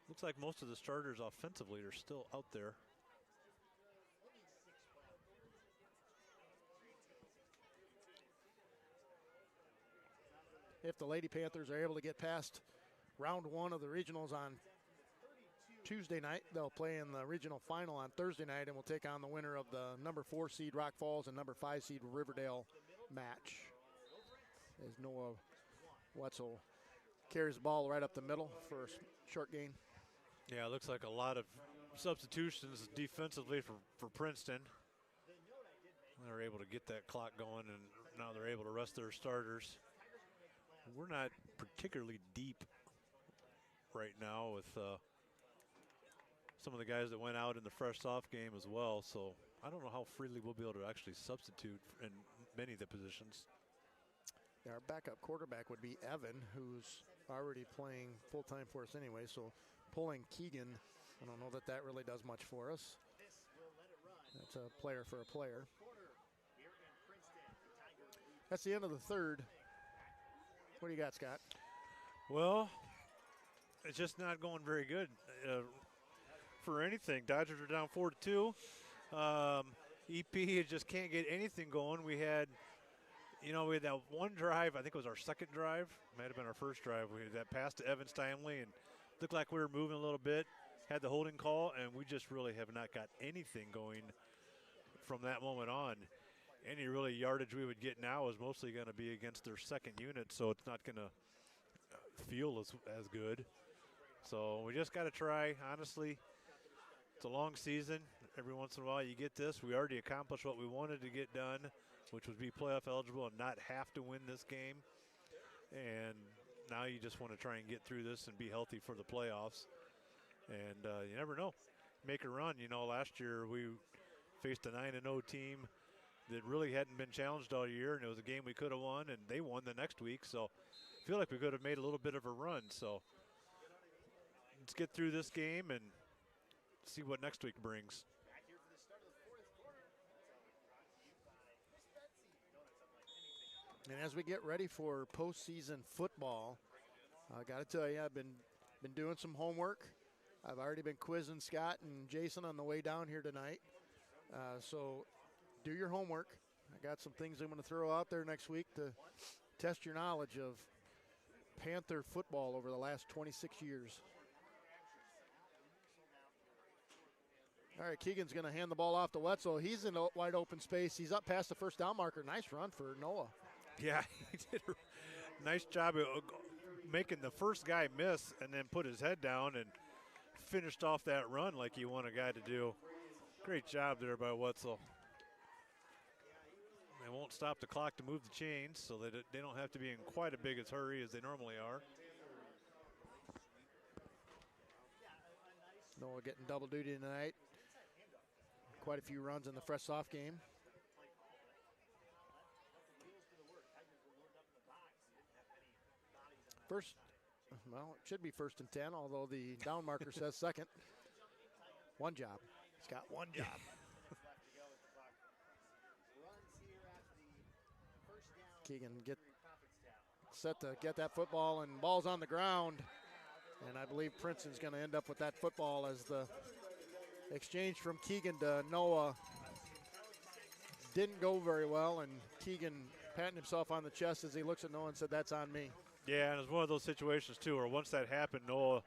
F: Looks like most of the starters offensively are still out there.
E: If the Lady Panthers are able to get past round one of the regionals on Tuesday night, they'll play in the regional final on Thursday night, and we'll take on the winner of the number 4 seed Rock Falls and number 5 seed Riverdale match. As Noah Wetzel carries the ball right up the middle for a short gain.
F: Yeah, it looks like a lot of substitutions defensively for Princeton. They're able to get that clock going, and now they're able to rest their starters. We're not particularly deep right now with some of the guys that went out in the fresh off game as well, so I don't know how freely we'll be able to actually substitute in many of the positions.
E: Yeah, our backup quarterback would be Evan, who's already playing full-time for us anyway, so pulling Keegan, I don't know that that really does much for us. That's a player for a player. That's the end of the third. What do you got, Scott?
F: Well, it's just not going very good for anything. Dodgers are down 4-2. EP just can't get anything going. We had that one drive, I think it was our second drive, might have been our first drive. We had that pass to Evan Steinley and looked like we were moving a little bit, had the holding call, and we just really have not got anything going from that moment on. Any really yardage we would get now is mostly going to be against their second unit, so it's not going to feel as good. So we just got to try. Honestly, it's a long season. Every once in a while you get this. We already accomplished what we wanted to get done, which was be playoff eligible and not have to win this game. And now you just want to try and get through this and be healthy for the playoffs. And you never know. Make a run. Last year we faced a 9-0 team that really hadn't been challenged all year, and it was a game we could have won, and they won the next week. So I feel like we could have made a little bit of a run. So let's get through this game and see what next week brings.
E: And as we get ready for postseason football, I got to tell you, I've been doing some homework. I've already been quizzing Scott and Jason on the way down here tonight. So do your homework. I got some things I'm going to throw out there next week to test your knowledge of Panther football over the last 26 years. All right, Keegan's going to hand the ball off to Wetzel. He's in a wide open space. He's up past the first down marker. Nice run for Noah.
F: Yeah, he did a nice job of making the first guy miss and then put his head down and finished off that run like you want a guy to do. Great job there by Wetzel. They won't stop the clock to move the chains, so that they don't have to be in quite a big hurry as they normally are.
E: Noah getting double duty tonight. Quite a few runs in the fresh soft game. First, well, it should be 1st and 10, although the down marker says second. One job. He's got one job. Keegan set to get that football, and ball's on the ground. And I believe Princeton's going to end up with that football as the exchange from Keegan to Noah didn't go very well, and Keegan patting himself on the chest as he looks at Noah and said, "That's on me."
F: Yeah, and it was one of those situations, too, where once that happened, Noah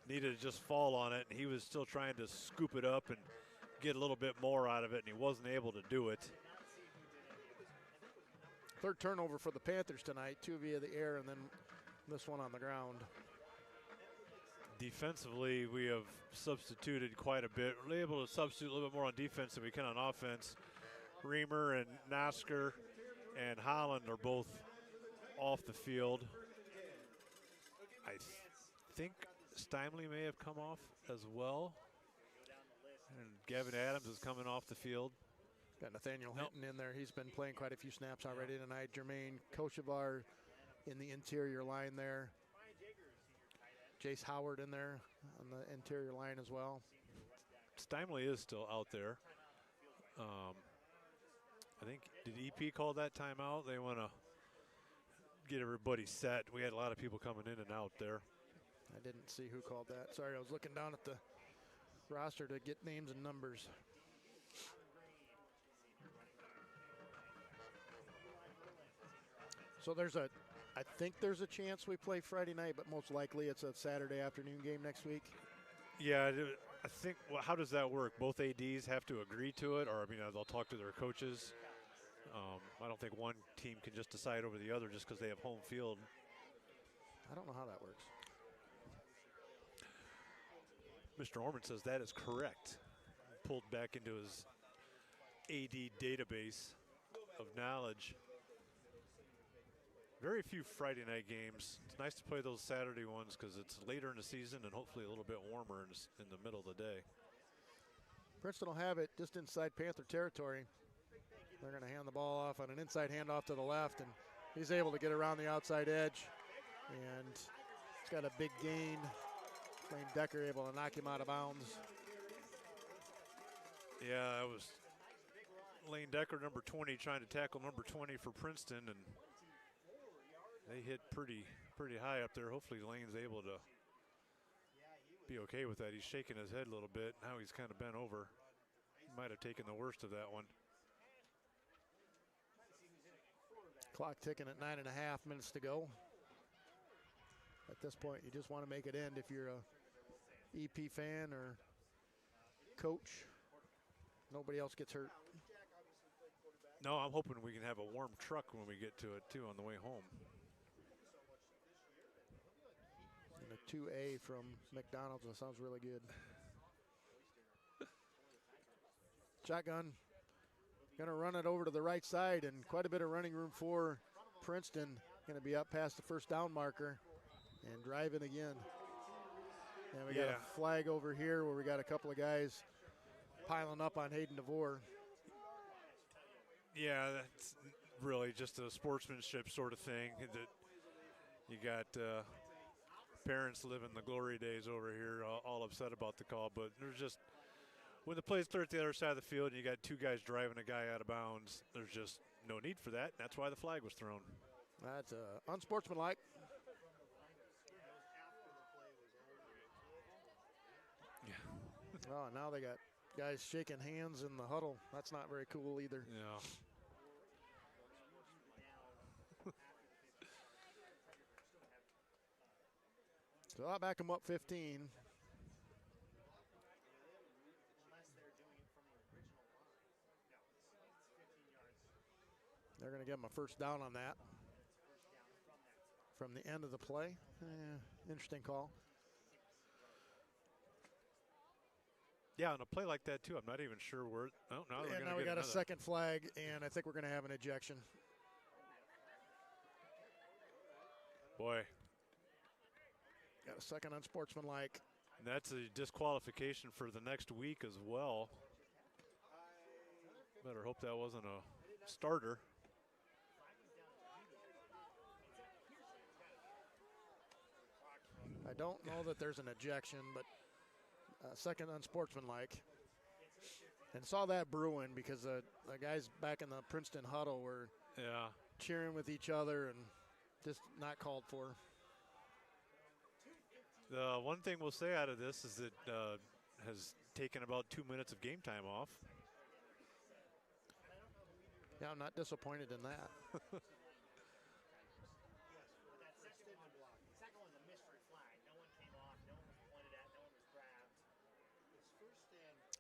F: needed to just fall on it, and he was still trying to scoop it up and get a little bit more out of it, and he wasn't able to do it.
E: Third turnover for the Panthers tonight, 2 via the air and then this one on the ground.
F: Defensively, we have substituted quite a bit. We're able to substitute a little bit more on defense than we can on offense. Reamer and Nosker and Holland are both off the field. I think Steinley may have come off as well. And Gavin Adams is coming off the field.
E: Got Nathaniel Hinton in there. He's been playing quite a few snaps already tonight. Jermaine Kochevar in the interior line there. Jace Howard in there on the interior line as well.
F: Steinley is still out there. I think, did EP call that timeout? They want to get everybody set. We had a lot of people coming in and out there.
E: I didn't see who called that. Sorry, I was looking down at the roster to get names and numbers. So I think there's a chance we play Friday night, but most likely it's a Saturday afternoon game next week.
F: Yeah, I think, well, how does that work? Both ADs have to agree to it, or, I mean, they'll talk to their coaches. I don't think one team can just decide over the other just because they have home field.
E: I don't know how that works.
F: Mr. Orman says that is correct. Pulled back into his AD database of knowledge. Very few Friday night games. It's nice to play those Saturday ones because it's later in the season and hopefully a little bit warmer in the middle of the day.
E: Princeton will have it just inside Panther territory. They're going to hand the ball off on an inside handoff to the left, and he's able to get around the outside edge. And it's got a big gain. Lane Decker able to knock him out of bounds.
F: Yeah, it was Lane Decker, number 20, trying to tackle number 20 for Princeton, and they hit pretty high up there. Hopefully Lane's able to be okay with that. He's shaking his head a little bit. Now he's kind of bent over. He might have taken the worst of that one.
E: Clock ticking at 9.5 minutes to go. At this point, you just want to make it end if you're a EP fan or coach. Nobody else gets hurt.
F: No, I'm hoping we can have a warm truck when we get to it, too, on the way home.
E: And a 2A from McDonald's. That sounds really good. Shotgun. Going to run it over to the right side, and quite a bit of running room for Princeton. Going to be up past the first down marker and driving again. And we got a flag over here where we got a couple of guys piling up on Hayden DeVore.
F: Yeah, that's really just a sportsmanship sort of thing. That you got parents living the glory days over here, all upset about the call. But there's just when the play's clear at the other side of the field and you got two guys driving a guy out of bounds, there's just no need for that. That's why the flag was thrown.
E: That's unsportsmanlike.
F: Yeah.
E: Oh, now they got guys shaking hands in the huddle. That's not very cool either.
F: Yeah.
E: So I'll back them up 15. They're going to give them a first down on that from the end of the play. Interesting call.
F: Yeah, on a play like that, too, I'm not even sure where. Oh, no,
E: And now we got a second flag, and I think we're going to have an ejection.
F: Boy.
E: Got a second unsportsmanlike.
F: And that's a disqualification for the next week as well. Better hope that wasn't a starter.
E: I don't know that there's an ejection, but second unsportsmanlike. And saw that brewing because the guys back in the Princeton huddle were cheering with each other and just not called for.
F: The one thing we'll say out of this is it has taken about 2 minutes of game time off.
E: Yeah, I'm not disappointed in that.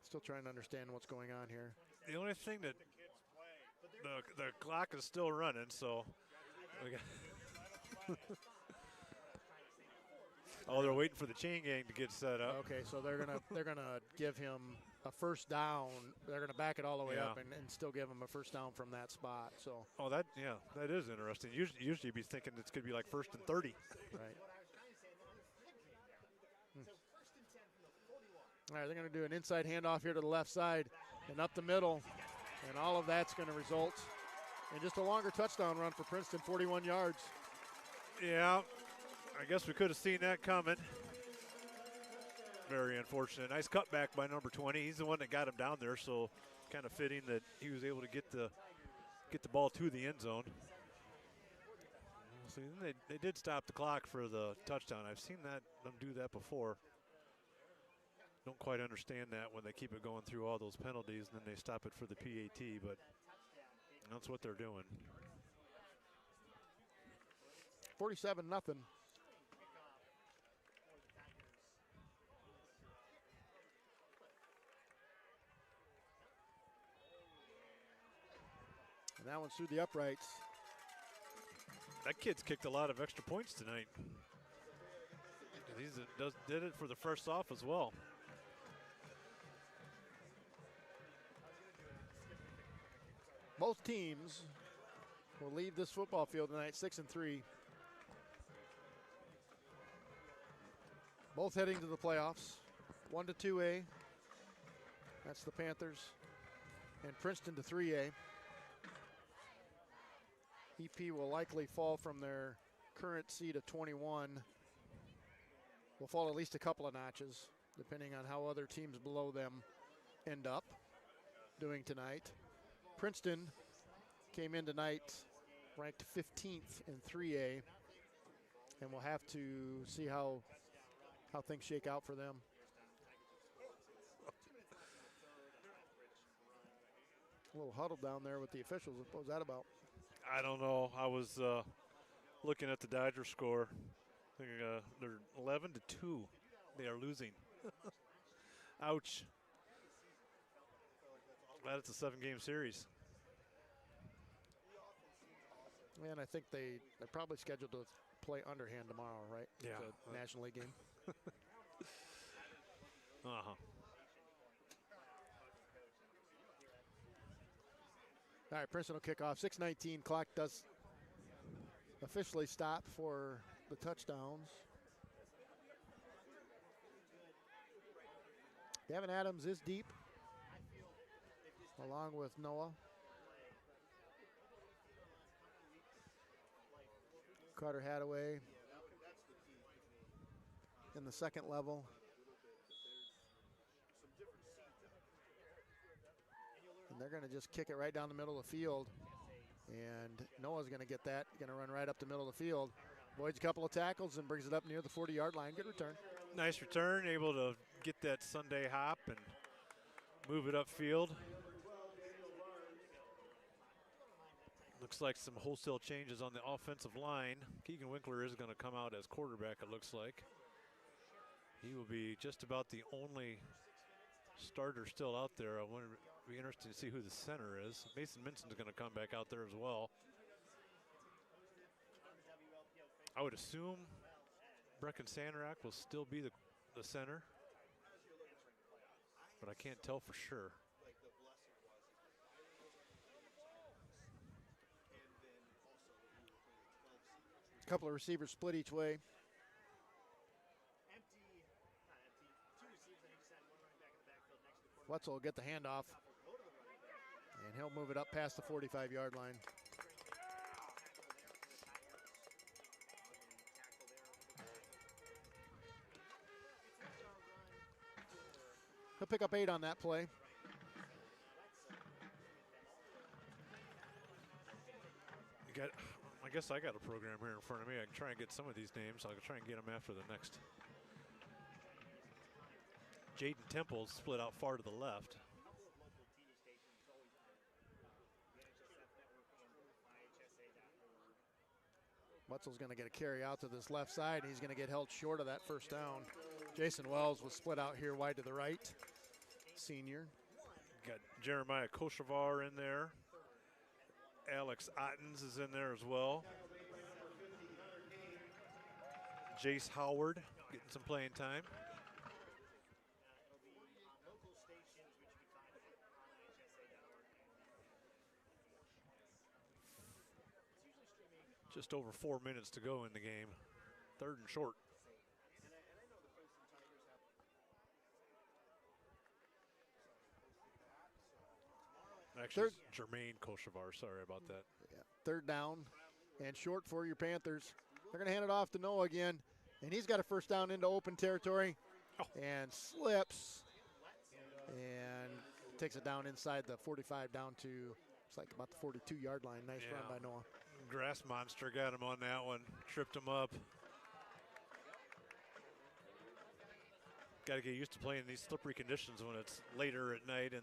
E: Still trying to understand what's going on here.
F: The only thing that the clock is still running, so we got oh, they're waiting for the chain gang to get set up.
E: Okay, so they're gonna give him a first down. They're gonna back it all the way up and still give him a first down from that spot. So.
F: Oh, that is interesting. Usually you'd be thinking it's gonna be like 1st and 30.
E: Right. All right, they're going to do an inside handoff here to the left side and up the middle, and all of that's going to result in just a longer touchdown run for Princeton, 41 yards.
F: Yeah, I guess we could have seen that coming. Very unfortunate. Nice cutback by number 20. He's the one that got him down there, so kind of fitting that he was able to get the ball to the end zone. So they did stop the clock for the touchdown. I've seen them do that before. Don't quite understand that when they keep it going through all those penalties and then they stop it for the PAT, but that's what they're doing.
E: 47-0. And that one's through the uprights.
F: That kid's kicked a lot of extra points tonight. He did it for the first off as well.
E: Both teams will leave this football field tonight 6-3. Both heading to the playoffs. 1 to 2A. That's the Panthers. And Princeton to 3A. EP will likely fall from their current seed of 21. Will fall at least a couple of notches, depending on how other teams below them end up doing tonight. Princeton came in tonight ranked 15th in 3A, and we'll have to see how things shake out for them. A little huddle down there with the officials. What was that about?
F: I don't know. I was looking at the Dodger score. I think they're 11-2. They are losing. Ouch. Glad it's a 7-game series.
E: And I think they're probably scheduled to play underhand tomorrow, right?
F: Yeah.
E: It's a National League game.
F: Uh-huh.
E: All right, Princeton will kick off. 6:19. Clock does officially stop for the touchdowns. Gavin Adams is deep, along with Noah. Carter Hadaway in the second level. And they're going to just kick it right down the middle of the field. And Noah's going to get that, going to run right up the middle of the field. Avoids a couple of tackles and brings it up near the 40-yard line. Good return.
F: Nice return, able to get that Sunday hop and move it upfield. Looks like some wholesale changes on the offensive line. Keegan Winkler is going to come out as quarterback, it looks like. He will be just about the only starter still out there. I wonder, it'll be interesting to see who the center is. Mason Minson's going to come back out there as well. I would assume Brecken Sanderack will still be the center, but I can't tell for sure.
E: A couple of receivers split each way. Wetzel will get the handoff, and he'll move it up past the 45-yard line. He'll pick up 8 on that play.
F: I guess I got a program here in front of me. I can try and get some of these names. I'll try and get them after the next. Jaden Temple's split out far to the left.
E: Wetzel's going to get a carry out to this left side. He's going to get held short of that first down. Jason Wells was split out here wide to the right. Senior.
F: Got Jeremiah Koshavar in there. Alex Ottens is in there as well. Jace Howard getting some playing time. Just over 4 minutes to go in the game. 3rd and short. Actually, Jermaine Koshavar, sorry about that.
E: Yeah. 3rd down and short for your Panthers. They're going to hand it off to Noah again, and he's got a first down into open territory and slips and takes it down inside the 45 down to, it's like about the 42-yard line. Nice run by Noah.
F: Grass Monster got him on that one, tripped him up. Got to get used to playing in these slippery conditions when it's later at night in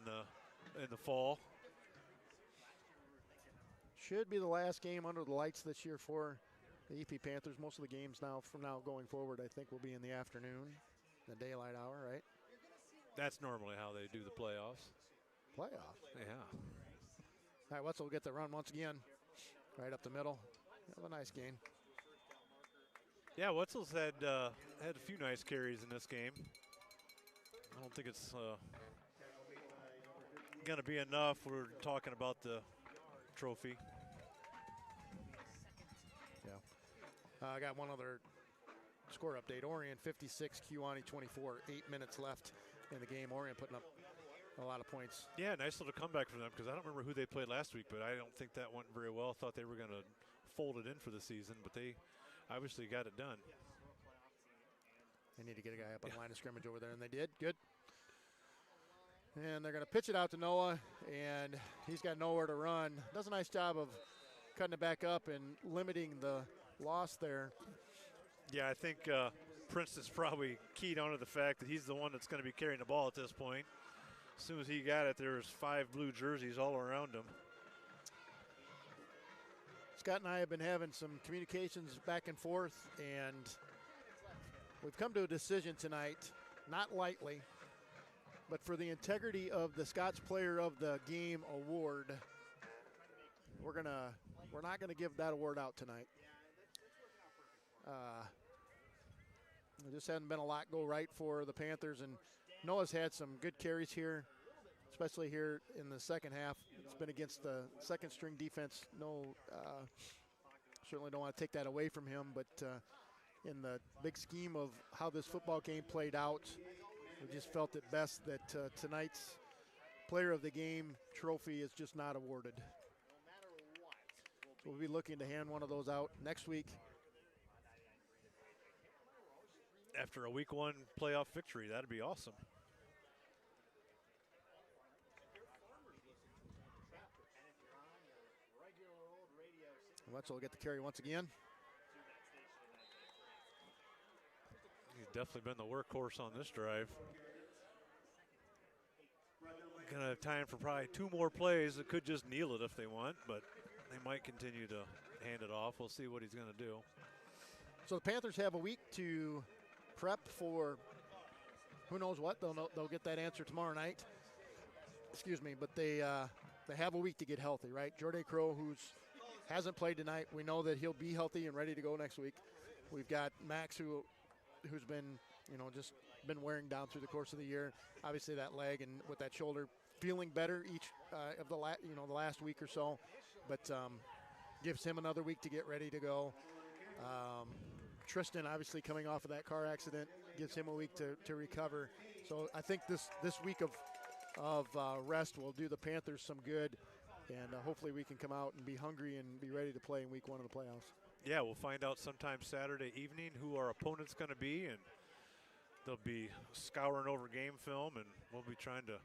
F: the fall.
E: Should be the last game under the lights this year for the EP Panthers. Most of the games now from now going forward, I think, will be in the afternoon, the daylight hour, right?
F: That's normally how they do the playoffs.
E: Playoffs?
F: Yeah.
E: All right, Wetzel will get the run once again, right up the middle. Have a nice gain.
F: Yeah, Wetzel's had a few nice carries in this game. I don't think it's going to be enough. We're talking about the trophy.
E: Yeah. I got one other score update. Orion 56, Kewanee 24. 8 minutes left in the game. Orion putting up a lot of points.
F: Yeah, nice little comeback for them because I don't remember who they played last week, but I don't think that went very well. Thought they were going to fold it in for the season, but they obviously got it done.
E: They need to get a guy up on the line of scrimmage over there, and they did. Good. And they're going to pitch it out to Noah, and he's got nowhere to run. Does a nice job of cutting it back up and limiting the loss there.
F: Yeah, I think Princeton's probably keyed onto the fact that he's the one that's going to be carrying the ball at this point. As soon as he got it, there was 5 blue jerseys all around him.
E: Scott and I have been having some communications back and forth, and we've come to a decision tonight, not lightly, but for the integrity of the Scott's Player of the Game award, we're not gonna give that award out tonight. There just hasn't been a lot go right for the Panthers, and Noah's had some good carries here, especially here in the second half. It's been against the second string defense. No, certainly don't want to take that away from him, but in the big scheme of how this football game played out, we just felt it best that tonight's Player of the Game trophy is just not awarded. So we'll be looking to hand one of those out next week
F: after a week 1 playoff victory. That'd be awesome.
E: Wetzel will get the carry once again.
F: He's definitely been the workhorse on this drive. Gonna have time for probably 2 more plays. It could just kneel it if they want, but they might continue to hand it off. We'll see what he's gonna do.
E: So the Panthers have a week to prep for who knows what. They'll get that answer tomorrow night. Excuse me, but they have a week to get healthy, right? Jordan Crow, hasn't played tonight. We know that he'll be healthy and ready to go next week. We've got Max, who's been, just been wearing down through the course of the year. Obviously that leg and with that shoulder, feeling better each of the last week or so, but gives him another week to get ready to go. Tristan, obviously coming off of that car accident, gives him a week to recover. So I think this week of rest will do the Panthers some good, and hopefully we can come out and be hungry and be ready to play in week 1 of the playoffs.
F: Yeah, we'll find out sometime Saturday evening who our opponent's going to be, and they'll be scouring over game film, and we'll be trying to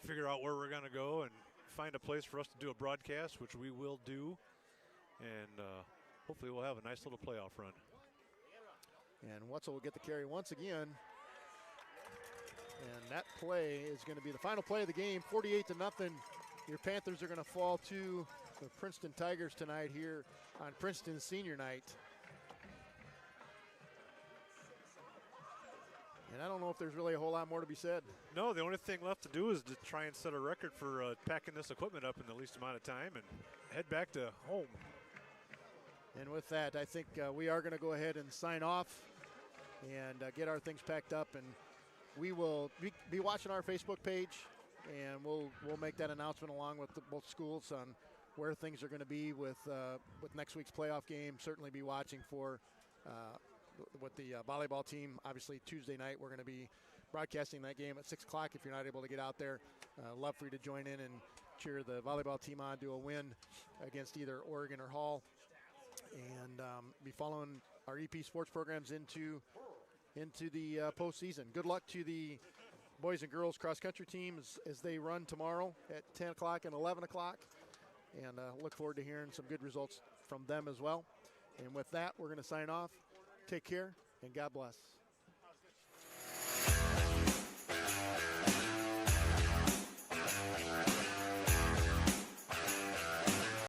F: figure out where we're going to go and find a place for us to do a broadcast, which we will do, and hopefully we'll have a nice little playoff run.
E: And Wetzel will get the carry once again. And that play is going to be the final play of the game, 48-0. Your Panthers are going to fall to the Princeton Tigers tonight here on Princeton Senior Night. And I don't know if there's really a whole lot more to be said.
F: No, the only thing left to do is to try and set a record for packing this equipment up in the least amount of time and head back to home.
E: And with that, I think we are going to go ahead and sign off and get our things packed up. And we will be watching our Facebook page, and we'll make that announcement along with both schools on where things are going to be with next week's playoff game. Certainly be watching for with the volleyball team. Obviously, Tuesday night we're going to be broadcasting that game at 6 o'clock. If you're not able to get out there, love for you to join in and cheer the volleyball team on to a win against either Oregon or Hall. And be following our EP sports programs into the postseason. Good luck to the boys and girls cross country teams as they run tomorrow at 10 o'clock and 11 o'clock. And look forward to hearing some good results from them as well. And with that, we're going to sign off. Take care, and God bless.